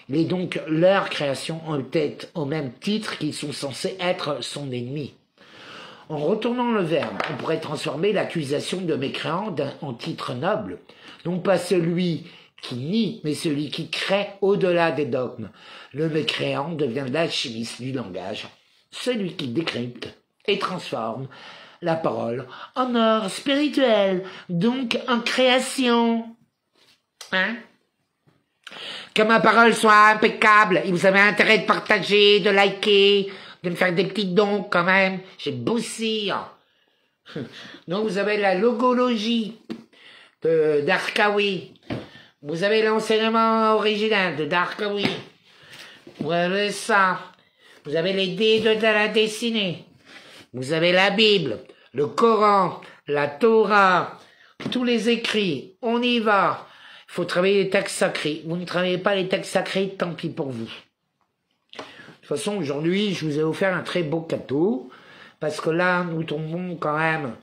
Il est donc leur création en tête, au même titre qu'ils sont censés être son ennemi. En retournant le verbe, on pourrait transformer l'accusation de mécréant en titre noble, non pas celui qui nie, mais celui qui crée au-delà des dogmes. Le mécréant devient l'alchimiste du langage, celui qui décrypte et transforme la parole en or spirituel, donc en création. Hein? Que ma parole soit impeccable, et vous avez intérêt de partager, de liker, de me faire des petits dons quand même. J'ai bossé. Donc vous avez la logologie d'Arkawi. Vous avez l'enseignement original de Darkawi. Vous avez ça. Vous avez les dés de la dessinée. Vous avez la Bible, le Coran, la Torah, tous les écrits. On y va. Il faut travailler les textes sacrés. Vous ne travaillez pas les textes sacrés, tant pis pour vous. De toute façon, aujourd'hui, je vous ai offert un très beau cadeau, parce que là, nous tombons quand même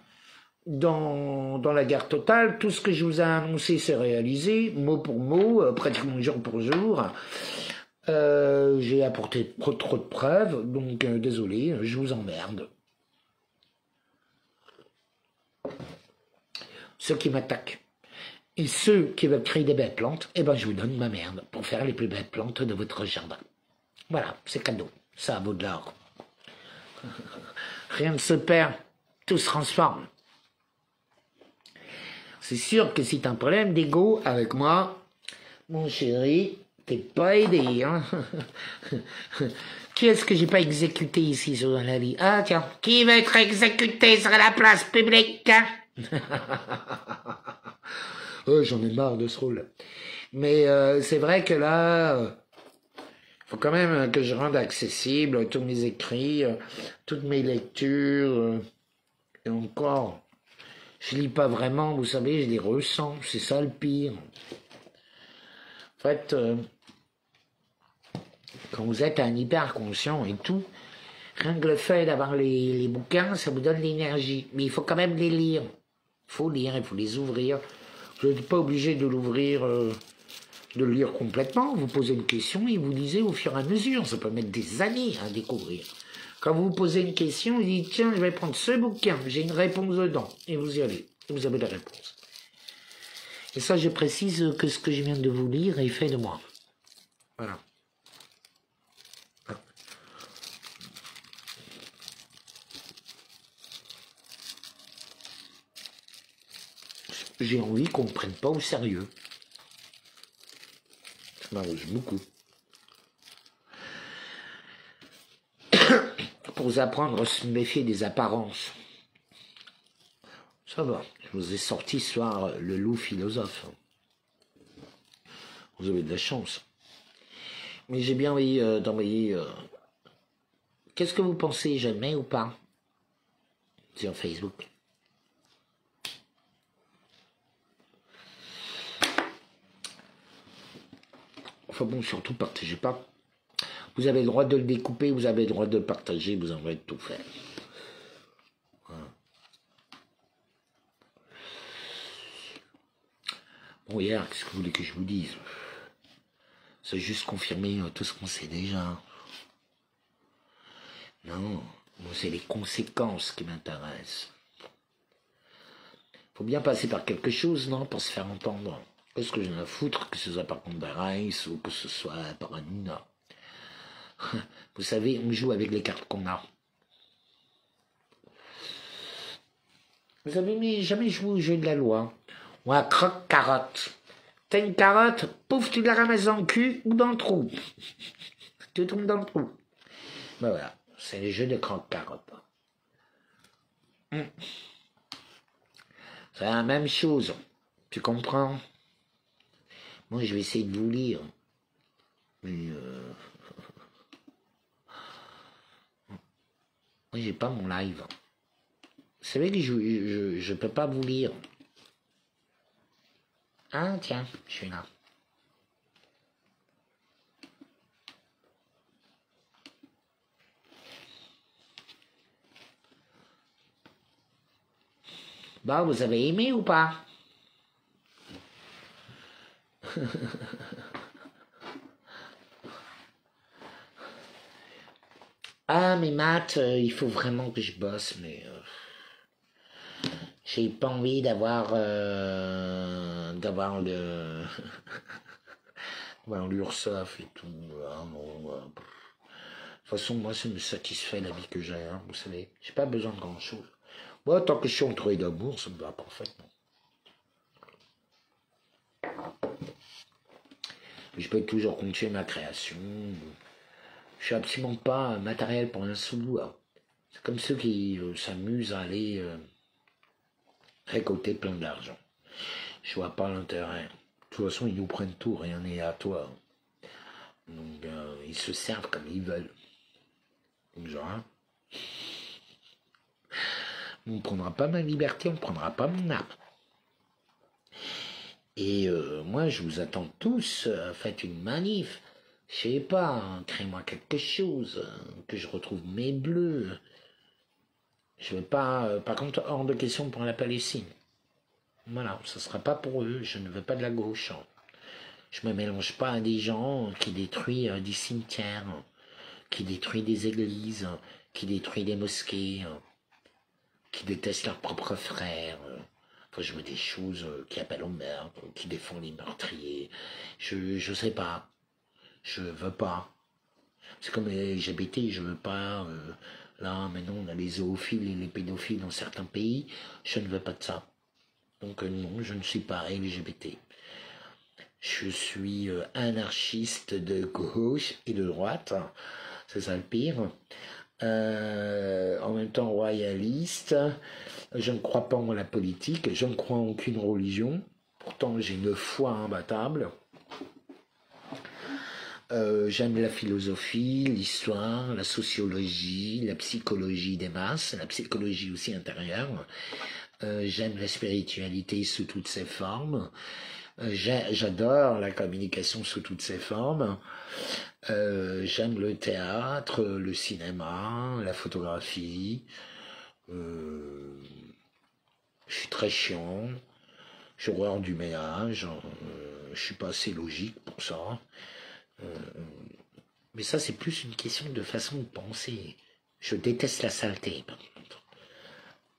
dans la guerre totale. Tout ce que je vous ai annoncé s'est réalisé, mot pour mot, pratiquement jour pour jour. J'ai apporté trop de preuves, donc désolé, je vous emmerde. Ceux qui m'attaquent et ceux qui veulent créer des belles plantes, eh ben je vous donne ma merde pour faire les plus belles plantes de votre jardin. Voilà, c'est cadeau, ça vaut de l'or. Rien ne se perd, tout se transforme. C'est sûr que si t'as un problème d'ego avec moi, mon chéri, t'es pas aidé, hein. Qui est-ce que j'ai pas exécuté ici sur la vie? Ah tiens, qui veut être exécuté sur la place publique? Oh, j'en ai marre de ce rôle. Mais c'est vrai que là, faut quand même que je rende accessible tous mes écrits, toutes mes lectures, et encore, je lis pas vraiment, vous savez, je les ressens, c'est ça le pire. En fait, quand vous êtes un hyper conscient et tout, rien que le fait d'avoir les bouquins, ça vous donne l'énergie. Mais il faut quand même les lire. Il faut lire, il faut les ouvrir. Vous n'êtes pas obligé de l'ouvrir, de le lire complètement. Vous posez une question et vous lisez au fur et à mesure. Ça peut mettre des années à découvrir. Quand vous vous posez une question, vous dites, tiens, je vais prendre ce bouquin, j'ai une réponse dedans. Et vous y allez. Et vous avez la réponse. Et ça, je précise que ce que je viens de vous lire est fait de moi. Voilà. J'ai envie qu'on ne me prenne pas au sérieux. Ça m'arrange beaucoup. Pour vous apprendre à se méfier des apparences. Ça va. Je vous ai sorti ce soir le loup philosophe. Vous avez de la chance. Mais j'ai bien envie d'envoyer... Qu'est-ce que vous pensez, jamais ou pas? Sur Facebook. Enfin bon, surtout partagez pas. Vous avez le droit de le découper, vous avez le droit de le partager, vous en avez tout faire. Voilà. Bon, hier, qu'est-ce que vous voulez que je vous dise? C'est juste confirmer tout ce qu'on sait déjà. Non, moi c'est les conséquences qui m'intéressent. Faut bien passer par quelque chose, non, pour se faire entendre. Qu'est-ce que j'en ai à foutre, que ce soit par Condarice ou que ce soit par Hanouna. Vous savez, on joue avec les cartes qu'on a. Vous avez jamais joué au jeu de la loi? Ou un croque-carotte. T'as une carotte, pouf, tu la ramasses dans le cul ou dans le trou. Tu tombes dans le trou. Ben voilà, c'est les jeux de croque-carotte. C'est la même chose. Tu comprends? Moi, je vais essayer de vous lire. Mais moi, j'ai pas mon live. Vous savez que je peux pas vous lire. Ah, tiens, je suis là. Bah, vous avez aimé ou pas? Ah, mais Matt, il faut vraiment que je bosse, mais j'ai pas envie d'avoir le d'avoir l'URSSAF et tout. Ah, non, de toute façon, moi, ça me satisfait la vie que j'ai, hein, vous savez. J'ai pas besoin de grand-chose. Moi, tant que je suis entouré d'amour, ça me va parfaitement. Je peux toujours continuer ma création. Je suis absolument pas matériel pour un sou. Hein. C'est comme ceux qui s'amusent à aller récolter plein d'argent. Je vois pas l'intérêt. De toute façon, ils nous prennent tout, rien n'est à toi. Donc, ils se servent comme ils veulent. Donc, genre, hein. On ne prendra pas ma liberté, on ne prendra pas mon âme. Et moi, je vous attends tous, faites une manif. Je sais pas, hein, créez-moi quelque chose, que je retrouve mes bleus. Je veux pas, par contre, hors de question pour la Palestine. Voilà, ce sera pas pour eux, je ne veux pas de la gauche. Hein. Je me mélange pas à des gens qui détruisent des cimetières, qui détruisent des églises, qui détruisent des mosquées, qui détestent leurs propres frères. Enfin, je veux des choses qui appellent au meurtre, qui défendent les meurtriers. Je sais pas. Je veux pas. C'est comme les LGBT, je veux pas. Là, maintenant, on a les zoophiles et les pédophiles dans certains pays. Je ne veux pas de ça. Donc, non, je ne suis pas LGBT. Je suis anarchiste de gauche et de droite. C'est ça le pire. En même temps royaliste. Je ne crois pas en la politique. Je ne crois en aucune religion. Pourtant, j'ai une foi imbattable. J'aime la philosophie, l'histoire, la sociologie, la psychologie des masses, la psychologie aussi intérieure. J'aime la spiritualité sous toutes ses formes. J'adore la communication sous toutes ses formes. J'aime le théâtre, le cinéma, la photographie. Je suis très chiant. J'ai horreur du ménage. Je suis pas assez logique pour ça. Mais ça, c'est plus une question de façon de penser. Je déteste la saleté, par contre.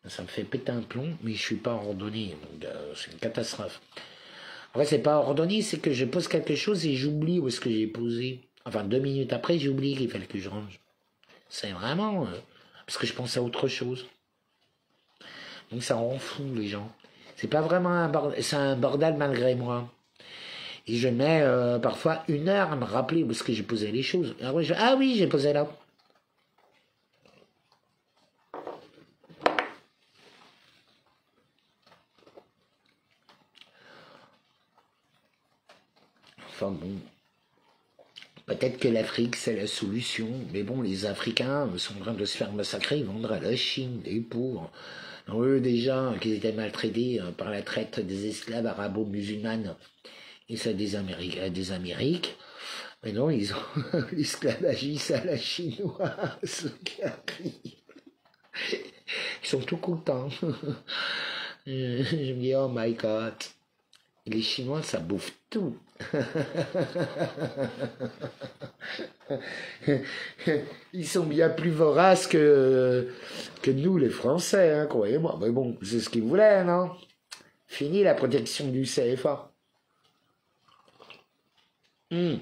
Ça me fait péter un plomb, mais je suis pas ordonné. C'est une catastrophe. En fait, c'est pas ordonné, c'est que je pose quelque chose et j'oublie où est-ce que j'ai posé. Enfin, 2 minutes après, j'ai oublié qu'il fallait que je range. C'est vraiment... parce que je pense à autre chose. Donc ça rend fou, les gens. C'est pas vraiment un bordel, c'est un bordel malgré moi. Et je mets parfois 1 heure à me rappeler où est-ce que j'ai posé les choses. Ah oui, j'ai posé là. Enfin bon. Peut-être que l'Afrique, c'est la solution. Mais bon, les Africains sont en train de se faire massacrer, vendre à la Chine, des pauvres. Eux, déjà, qui étaient maltraités par la traite des esclaves arabo-musulmanes. Et ça des Amériques. Mais non, ils ont l'esclavagisme à la chinoise qui arrive. Ils sont tout contents. Je me dis, oh my God. Et les Chinois, ça bouffe tout. Ils sont bien plus voraces que nous, les Français, hein, croyez-moi. Mais bon, c'est ce qu'ils voulaient, non? Fini la protection du CFA. En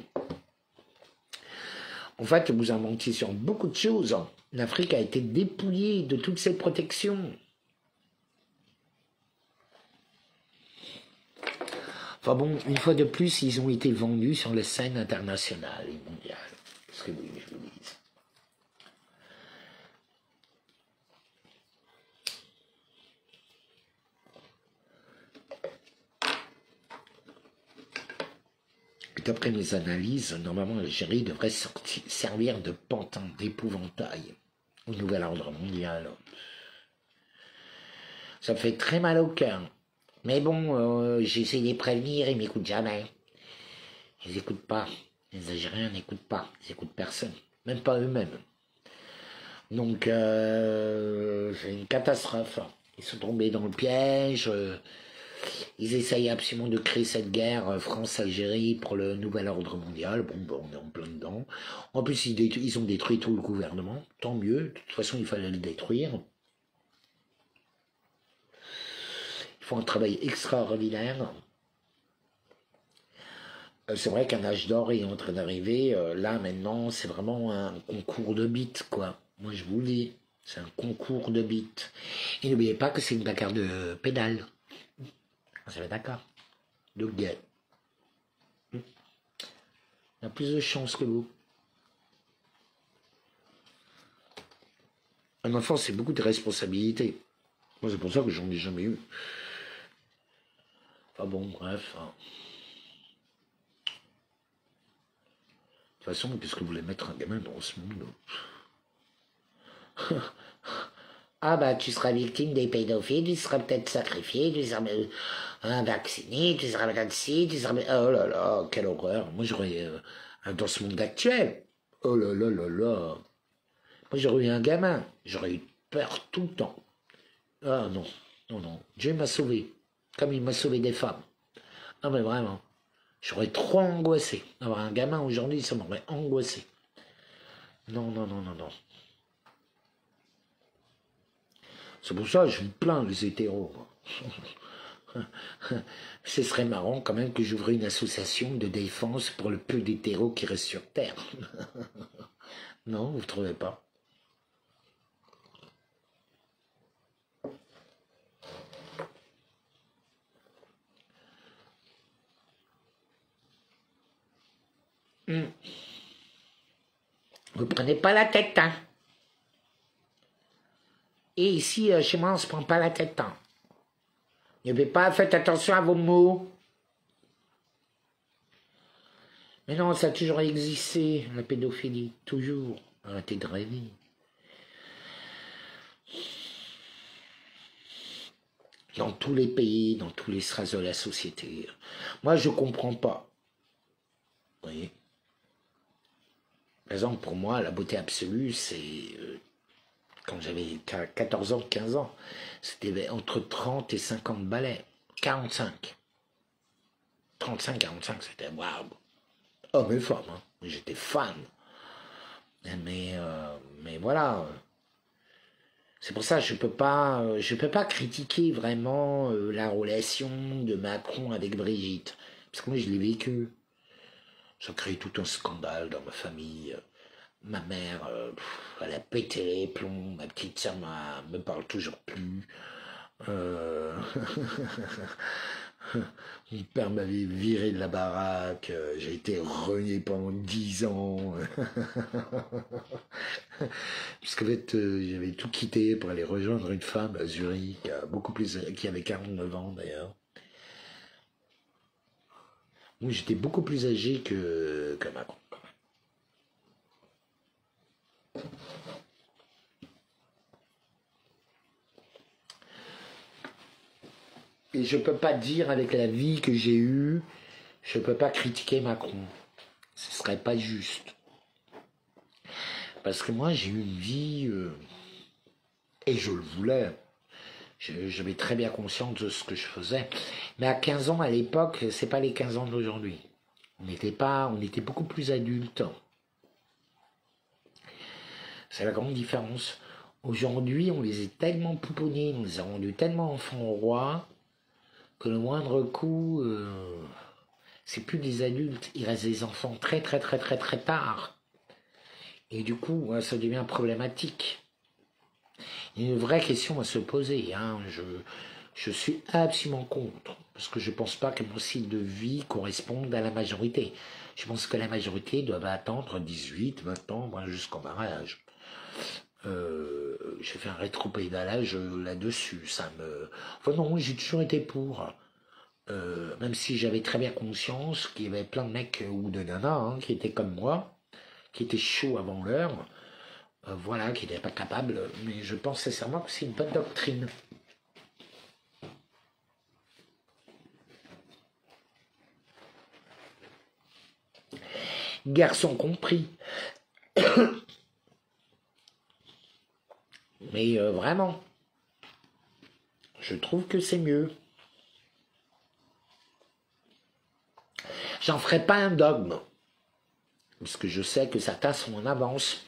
fait, vous a menti sur beaucoup de choses. L'Afrique a été dépouillée de toute cette protection. Enfin bon, une fois de plus, ils ont été vendus sur la scène internationale et mondiale. Qu'est-ce que vous voulez que je vous dise? D'après mes analyses, normalement l'Algérie devrait servir de pantin, d'épouvantail au nouvel ordre mondial. Ça me fait très mal au cœur. Mais bon, j'essaie de les prévenir, ils m'écoutent jamais. Ils n'écoutent pas. Les Algériens n'écoutent pas. Ils n'écoutent personne. Même pas eux-mêmes. Donc, c'est une catastrophe. Ils sont tombés dans le piège. Ils essayent absolument de créer cette guerre France-Algérie pour le nouvel ordre mondial. Bon, on est en plein dedans. En plus, ils ont détruit tout le gouvernement. Tant mieux. De toute façon, il fallait le détruire. Ils font un travail extraordinaire. C'est vrai qu'un âge d'or est en train d'arriver. Là, maintenant, c'est vraiment un concours de bites, quoi. Moi, je vous le dis. C'est un concours de bites. Et n'oubliez pas que c'est une bagarre de pédale. Vous êtes d'accord? De guet. Il a plus de chance que vous. Un enfant, c'est beaucoup de responsabilités. Moi, c'est pour ça que j'en ai jamais eu. Enfin bon, bref. De toute façon, qu'est-ce que vous voulez mettre un gamin dans ce monde? Ah bah, tu seras victime des pédophiles, tu seras peut-être sacrifié, tu seras vacciné, tu seras peut-être ci, tu seras... Oh là là, quelle horreur. Moi, j'aurais... dans ce monde actuel, oh là là là là. Moi, j'aurais eu un gamin, j'aurais eu peur tout le temps. Ah non, non, non. Dieu m'a sauvé, comme il m'a sauvé des femmes. Ah mais vraiment, j'aurais trop angoissé. Avoir un gamin aujourd'hui, ça m'aurait angoissé. Non, non, non, non, non. C'est pour ça que je me plains, les hétéros. Ce serait marrant quand même que j'ouvre une association de défense pour le peu d'hétéros qui restent sur Terre. Non, vous ne trouvez pas? Vous prenez pas la tête, hein? Et ici, chez moi, on se prend pas la tête, hein? N'oubliez pas, faites attention à vos mots. Mais non, ça a toujours existé, la pédophilie, toujours. Arrêtez de rêver. Dans tous les pays, dans tous les strates de la société. Moi, je comprends pas. Vous voyez? Par exemple, pour moi, la beauté absolue, c'est... quand j'avais 14 ans, 15 ans, c'était entre 30 et 50 balais. 45. 35, 45, c'était waouh. Hommes et femmes, hein. J'étais fan. Mais voilà. C'est pour ça que je peux pas critiquer vraiment la relation de Macron avec Brigitte. Parce que moi, je l'ai vécu. Ça crée tout un scandale dans ma famille. Ma mère, elle a pété les plombs. Ma petite sœur me parle toujours plus. Mon père m'avait viré de la baraque. J'ai été renié pendant 10 ans. Parce qu'en fait, j'avais tout quitté pour aller rejoindre une femme à Zurich, qui avait 49 ans d'ailleurs. Donc j'étais beaucoup plus âgé que Macron. Et je peux pas dire, avec la vie que j'ai eue, je peux pas critiquer Macron. Ce serait pas juste. Parce que moi, j'ai eu une vie, et je le voulais. J'avais très bien conscience de ce que je faisais. Mais à 15 ans, à l'époque, c'est pas les 15 ans d'aujourd'hui. On était beaucoup plus adultes. C'est la grande différence. Aujourd'hui, on les a tellement pouponnés, on les a rendus tellement enfants rois, que le moindre coup, c'est plus des adultes, ils restent des enfants très très très très très tard. Et du coup, ça devient problématique. Il y a une vraie question à se poser. Hein. Je suis absolument contre, parce que je ne pense pas que mon style de vie corresponde à la majorité. Je pense que la majorité doit attendre 18, 20 ans, jusqu'au mariage. J'ai fait un rétropédalage là-dessus. Enfin non, j'ai toujours été pour. Même si j'avais très bien conscience qu'il y avait plein de mecs ou de nanas qui étaient comme moi, qui étaient chauds avant l'heure, voilà, qui n'étaient pas capables, mais je pense sincèrement que c'est une bonne doctrine. Garçon compris. Mais vraiment, je trouve que c'est mieux. J'en ferai pas un dogme, parce que je sais que certains sont en avance.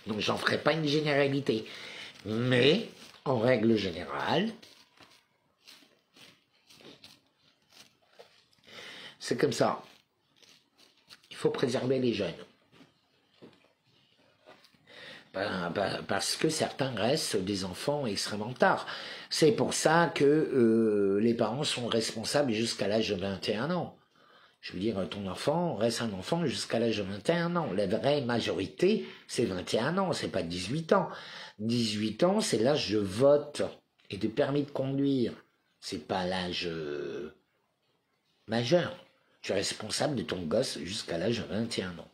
Donc j'en ferai pas une généralité. Mais, en règle générale, c'est comme ça. Il faut préserver les jeunes. Parce que certains restent des enfants extrêmement tard. C'est pour ça que les parents sont responsables jusqu'à l'âge de 21 ans. Je veux dire, ton enfant reste un enfant jusqu'à l'âge de 21 ans. La vraie majorité, c'est 21 ans, c'est pas 18 ans. 18 ans, c'est l'âge de vote et de permis de conduire. C'est pas l'âge majeur. Tu es responsable de ton gosse jusqu'à l'âge de 21 ans.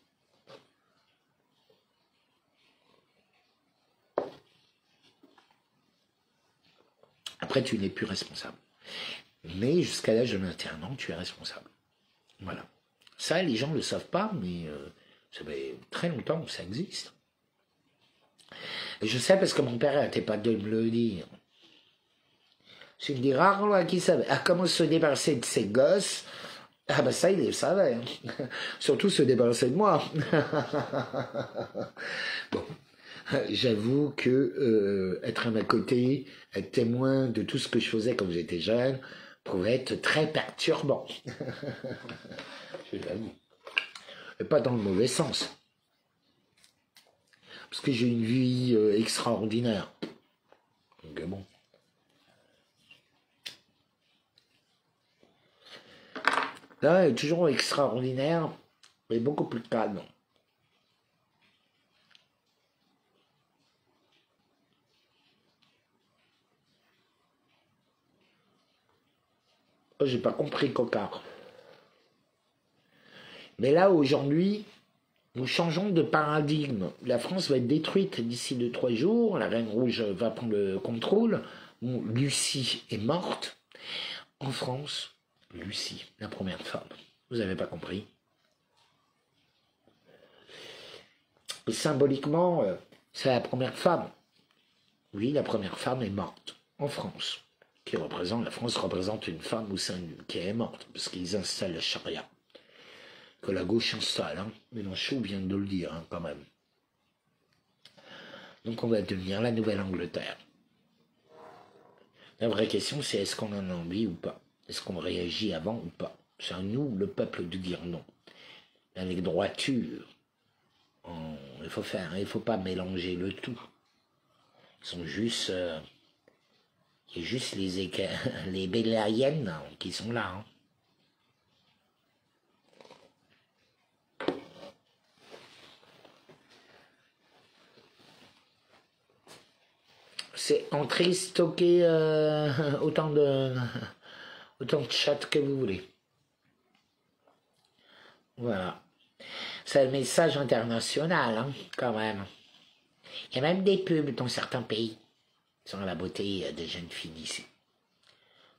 Après, tu n'es plus responsable. Mais jusqu'à l'âge de 21 ans, tu es responsable. Voilà. Ça, les gens ne le savent pas, mais ça fait très longtemps que ça existe. Et je sais parce que mon père n'arrêtait pas de me le dire. C'est une des rares lois qui savait. Ah, comment se débarrasser de ses gosses? Ah ben ça, il le savait. Surtout se débarrasser de moi. Bon. J'avoue que être à ma côté, être témoin de tout ce que je faisais quand j'étais jeune, pouvait être très perturbant. Je l'avoue. Et pas dans le mauvais sens. Parce que j'ai une vie extraordinaire. Donc bon. Là, elle est toujours extraordinaire, mais beaucoup plus calme. J'ai pas compris, cocard. Mais là, aujourd'hui, nous changeons de paradigme. La France va être détruite d'ici 2-3 jours. La Reine Rouge va prendre le contrôle. Bon, Lucie est morte. En France, Lucie, la première femme. Vous n'avez pas compris. Et symboliquement, c'est la première femme. Oui, la première femme est morte en France. La France représente une femme au sein qui est morte, parce qu'ils installent la charia. Que la gauche installe, hein. Mélenchon vient de le dire, hein, quand même. Donc on va devenir la Nouvelle-Angleterre. La vraie question, c'est est-ce qu'on en a envie ou pas? Est-ce qu'on réagit avant ou pas? C'est à nous, le peuple, de dire non. Avec droiture, il faut pas mélanger le tout. Ils sont juste... il y a juste les Bélariennes qui sont là. Hein. C'est entrer, stocker autant de chats que vous voulez. Voilà. C'est le message international, hein, quand même. Il y a même des pubs dans certains pays sur la beauté des jeunes filles d'ici.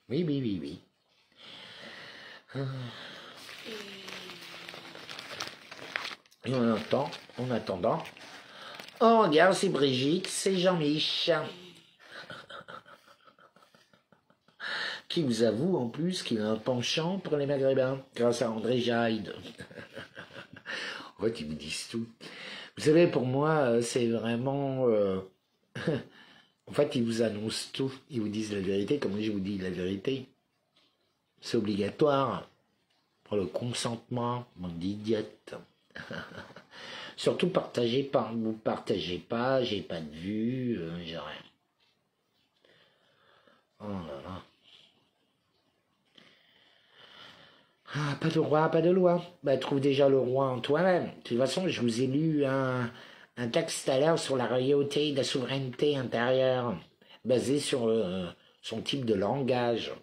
Oui, oui, oui, oui. Et en attendant, oh, regarde, c'est Brigitte, c'est Jean-Mich. Qui vous avoue en plus qu'il a un penchant pour les Maghrébins, grâce à André Jaïd. En fait, ils me disent tout. Vous savez, pour moi, c'est vraiment... en fait, ils vous annoncent tout. Ils vous disent la vérité, comme moi je vous dis la vérité. C'est obligatoire pour le consentement, mon idiote. Surtout partagez pas, vous partagez pas, j'ai pas de vue, j'ai rien. Oh là là. Ah, pas de roi, pas de loi. Bah, trouve déjà le roi en toi-même. De toute façon, je vous ai lu un texte tout à l'heure sur la royauté de la souveraineté intérieure, basé sur son type de langage.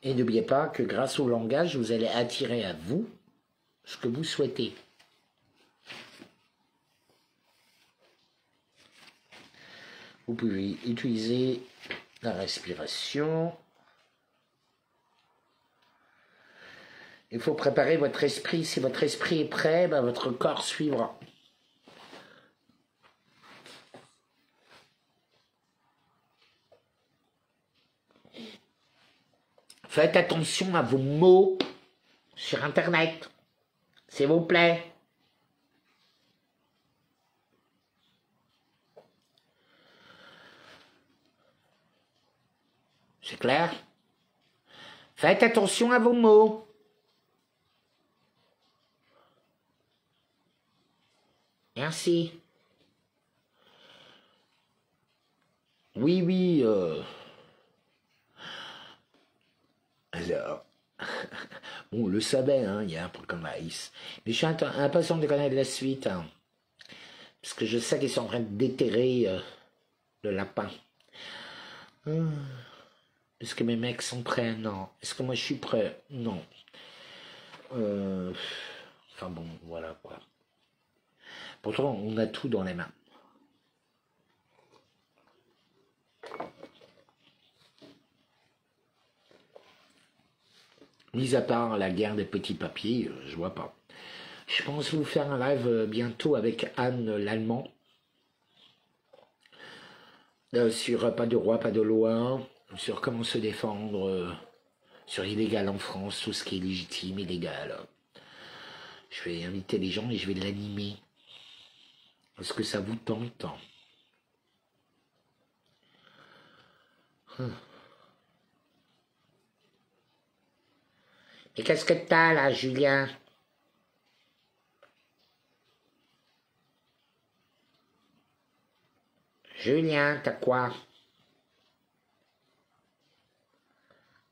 Et n'oubliez pas que grâce au langage, vous allez attirer à vous ce que vous souhaitez. Vous pouvez utiliser la respiration. Il faut préparer votre esprit. Si votre esprit est prêt, ben votre corps suivra. Faites attention à vos mots sur Internet, s'il vous plaît. C'est clair? Faites attention à vos mots. Merci. Oui, oui. Alors, on le savait, hein, il y a un peu comme Ice. Mais je suis impatient de connaître la suite. Hein, parce que je sais qu'ils sont en train de déterrer le lapin. Est-ce que mes mecs sont prêts? Non. Est-ce que moi je suis prêt? Non. Enfin bon, voilà quoi. Pourtant, on a tout dans les mains. Mis à part la guerre des petits papiers, je vois pas. Je pense vous faire un live bientôt avec Anne l'Allemand. Sur pas de roi, pas de loi. Sur comment se défendre. Sur illégal en France, tout ce qui est légitime, illégal. Je vais inviter les gens et je vais l'animer. Est-ce que ça vous tente? Et qu'est-ce que t'as là, Julien? Julien, t'as quoi?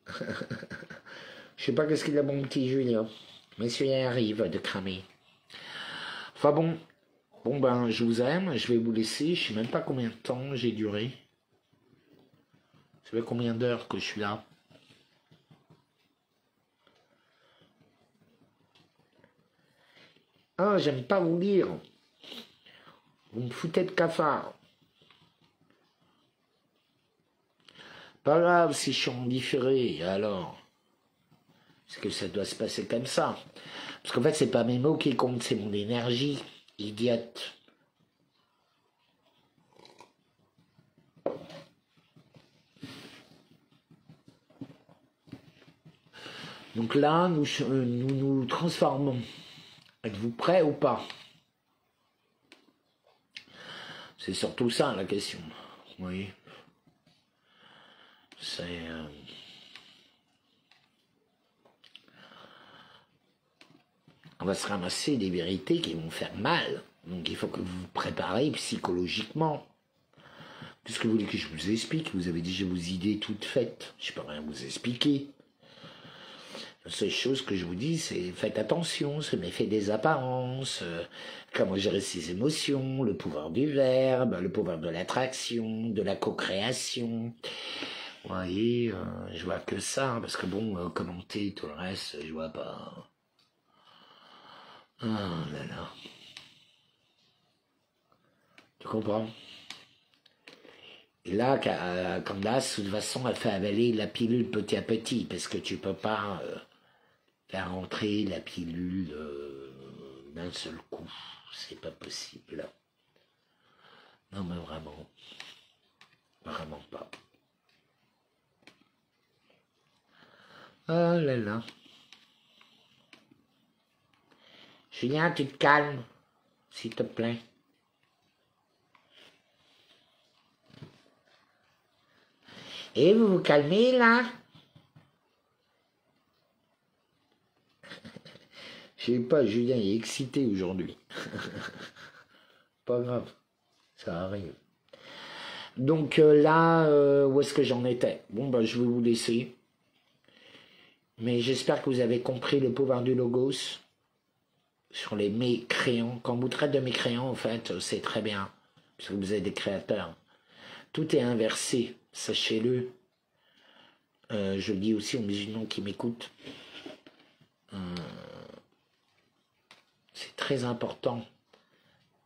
Je sais pas qu'est-ce qu'il a, mon petit Julien. Mais celui-là arrive de cramer. Enfin bon. Bon ben, je vous aime. Je vais vous laisser. Je sais même pas combien de temps j'ai duré. Vous savez combien d'heures que je suis là? Ah, j'aime pas vous lire. Vous me foutez de cafard. Pas grave si je suis en différé, alors. Parce que ça doit se passer comme ça. Parce qu'en fait, c'est pas mes mots qui comptent, c'est mon énergie, idiote. Donc là, nous transformons. Êtes-vous prêts ou pas? C'est surtout ça la question. Oui. C'est... On va se ramasser des vérités qui vont faire mal. Donc il faut que vous vous préparez psychologiquement. Qu'est-ce que vous voulez que je vous explique? Vous avez déjà vos idées toutes faites. Je ne peux rien vous expliquer. La seule chose que je vous dis, c'est faites attention, ce méfait des apparences, comment gérer ses émotions, le pouvoir du verbe, le pouvoir de l'attraction, de la co-création. Vous voyez, je vois que ça, parce que bon, commenter tout le reste, je vois pas. Ah là là. Tu comprends? Et là, Candace, de toute façon, elle fait avaler la pilule petit à petit, parce que tu peux pas faire rentrer la pilule d'un seul coup. C'est pas possible. Non, mais vraiment. Vraiment pas. Oh là là. Julien, tu te calmes, s'il te plaît. Et vous vous calmez là? Je sais pas, Julien est excité aujourd'hui. Pas grave, ça arrive. Donc là, où est-ce que j'en étais? Bon, bah, je vais vous laisser. Mais j'espère que vous avez compris le pouvoir du logos sur les mécréants. Quand on vous traite de mécréants, en fait, c'est très bien, parce que vous êtes des créateurs. Tout est inversé, sachez-le. Je le dis aussi aux musulmans qui m'écoutent. C'est très important.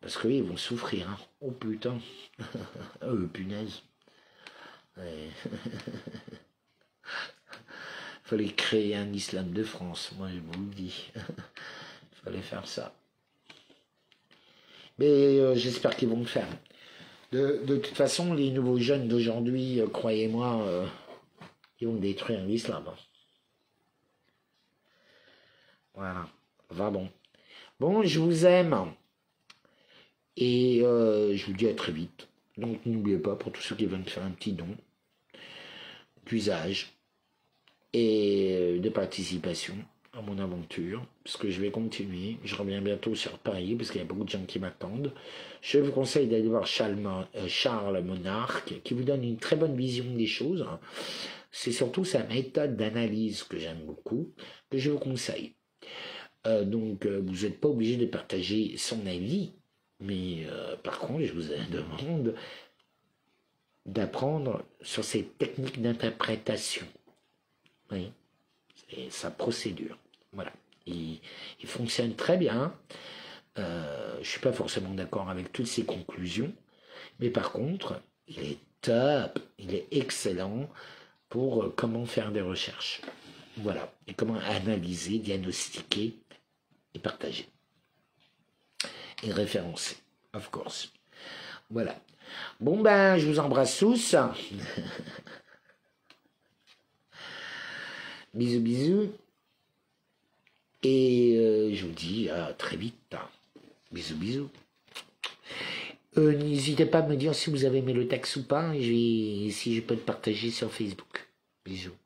Parce qu'ils vont souffrir. Hein. Oh putain. Punaise. Ouais. Fallait créer un islam de France, moi je vous le dis. Fallait faire ça. Mais j'espère qu'ils vont le faire. De toute façon, les nouveaux jeunes d'aujourd'hui, croyez-moi, ils vont détruire l'islam. Voilà. Va bon. Bon, je vous aime. Et je vous dis à très vite. Donc n'oubliez pas, pour tous ceux qui veulent me faire un petit don d'usage et de participation à mon aventure, parce que je vais continuer. Je reviens bientôt sur Paris, parce qu'il y a beaucoup de gens qui m'attendent. Je vous conseille d'aller voir Charles Monarque, qui vous donne une très bonne vision des choses. C'est surtout sa méthode d'analyse que j'aime beaucoup, que je vous conseille. Donc, vous n'êtes pas obligé de partager son avis, mais par contre, je vous demande d'apprendre sur ses techniques d'interprétation. Oui, c'est sa procédure. Voilà. Il fonctionne très bien. Je ne suis pas forcément d'accord avec toutes ses conclusions, mais par contre, il est top, il est excellent pour comment faire des recherches. Voilà. Et comment analyser, diagnostiquer et partager. Et référencer, of course. Voilà. Bon ben, je vous embrasse tous. Bisous, bisous. Et je vous dis à très vite. Bisous, bisous. N'hésitez pas à me dire si vous avez aimé le texte ou pas, et si je peux te partager sur Facebook. Bisous.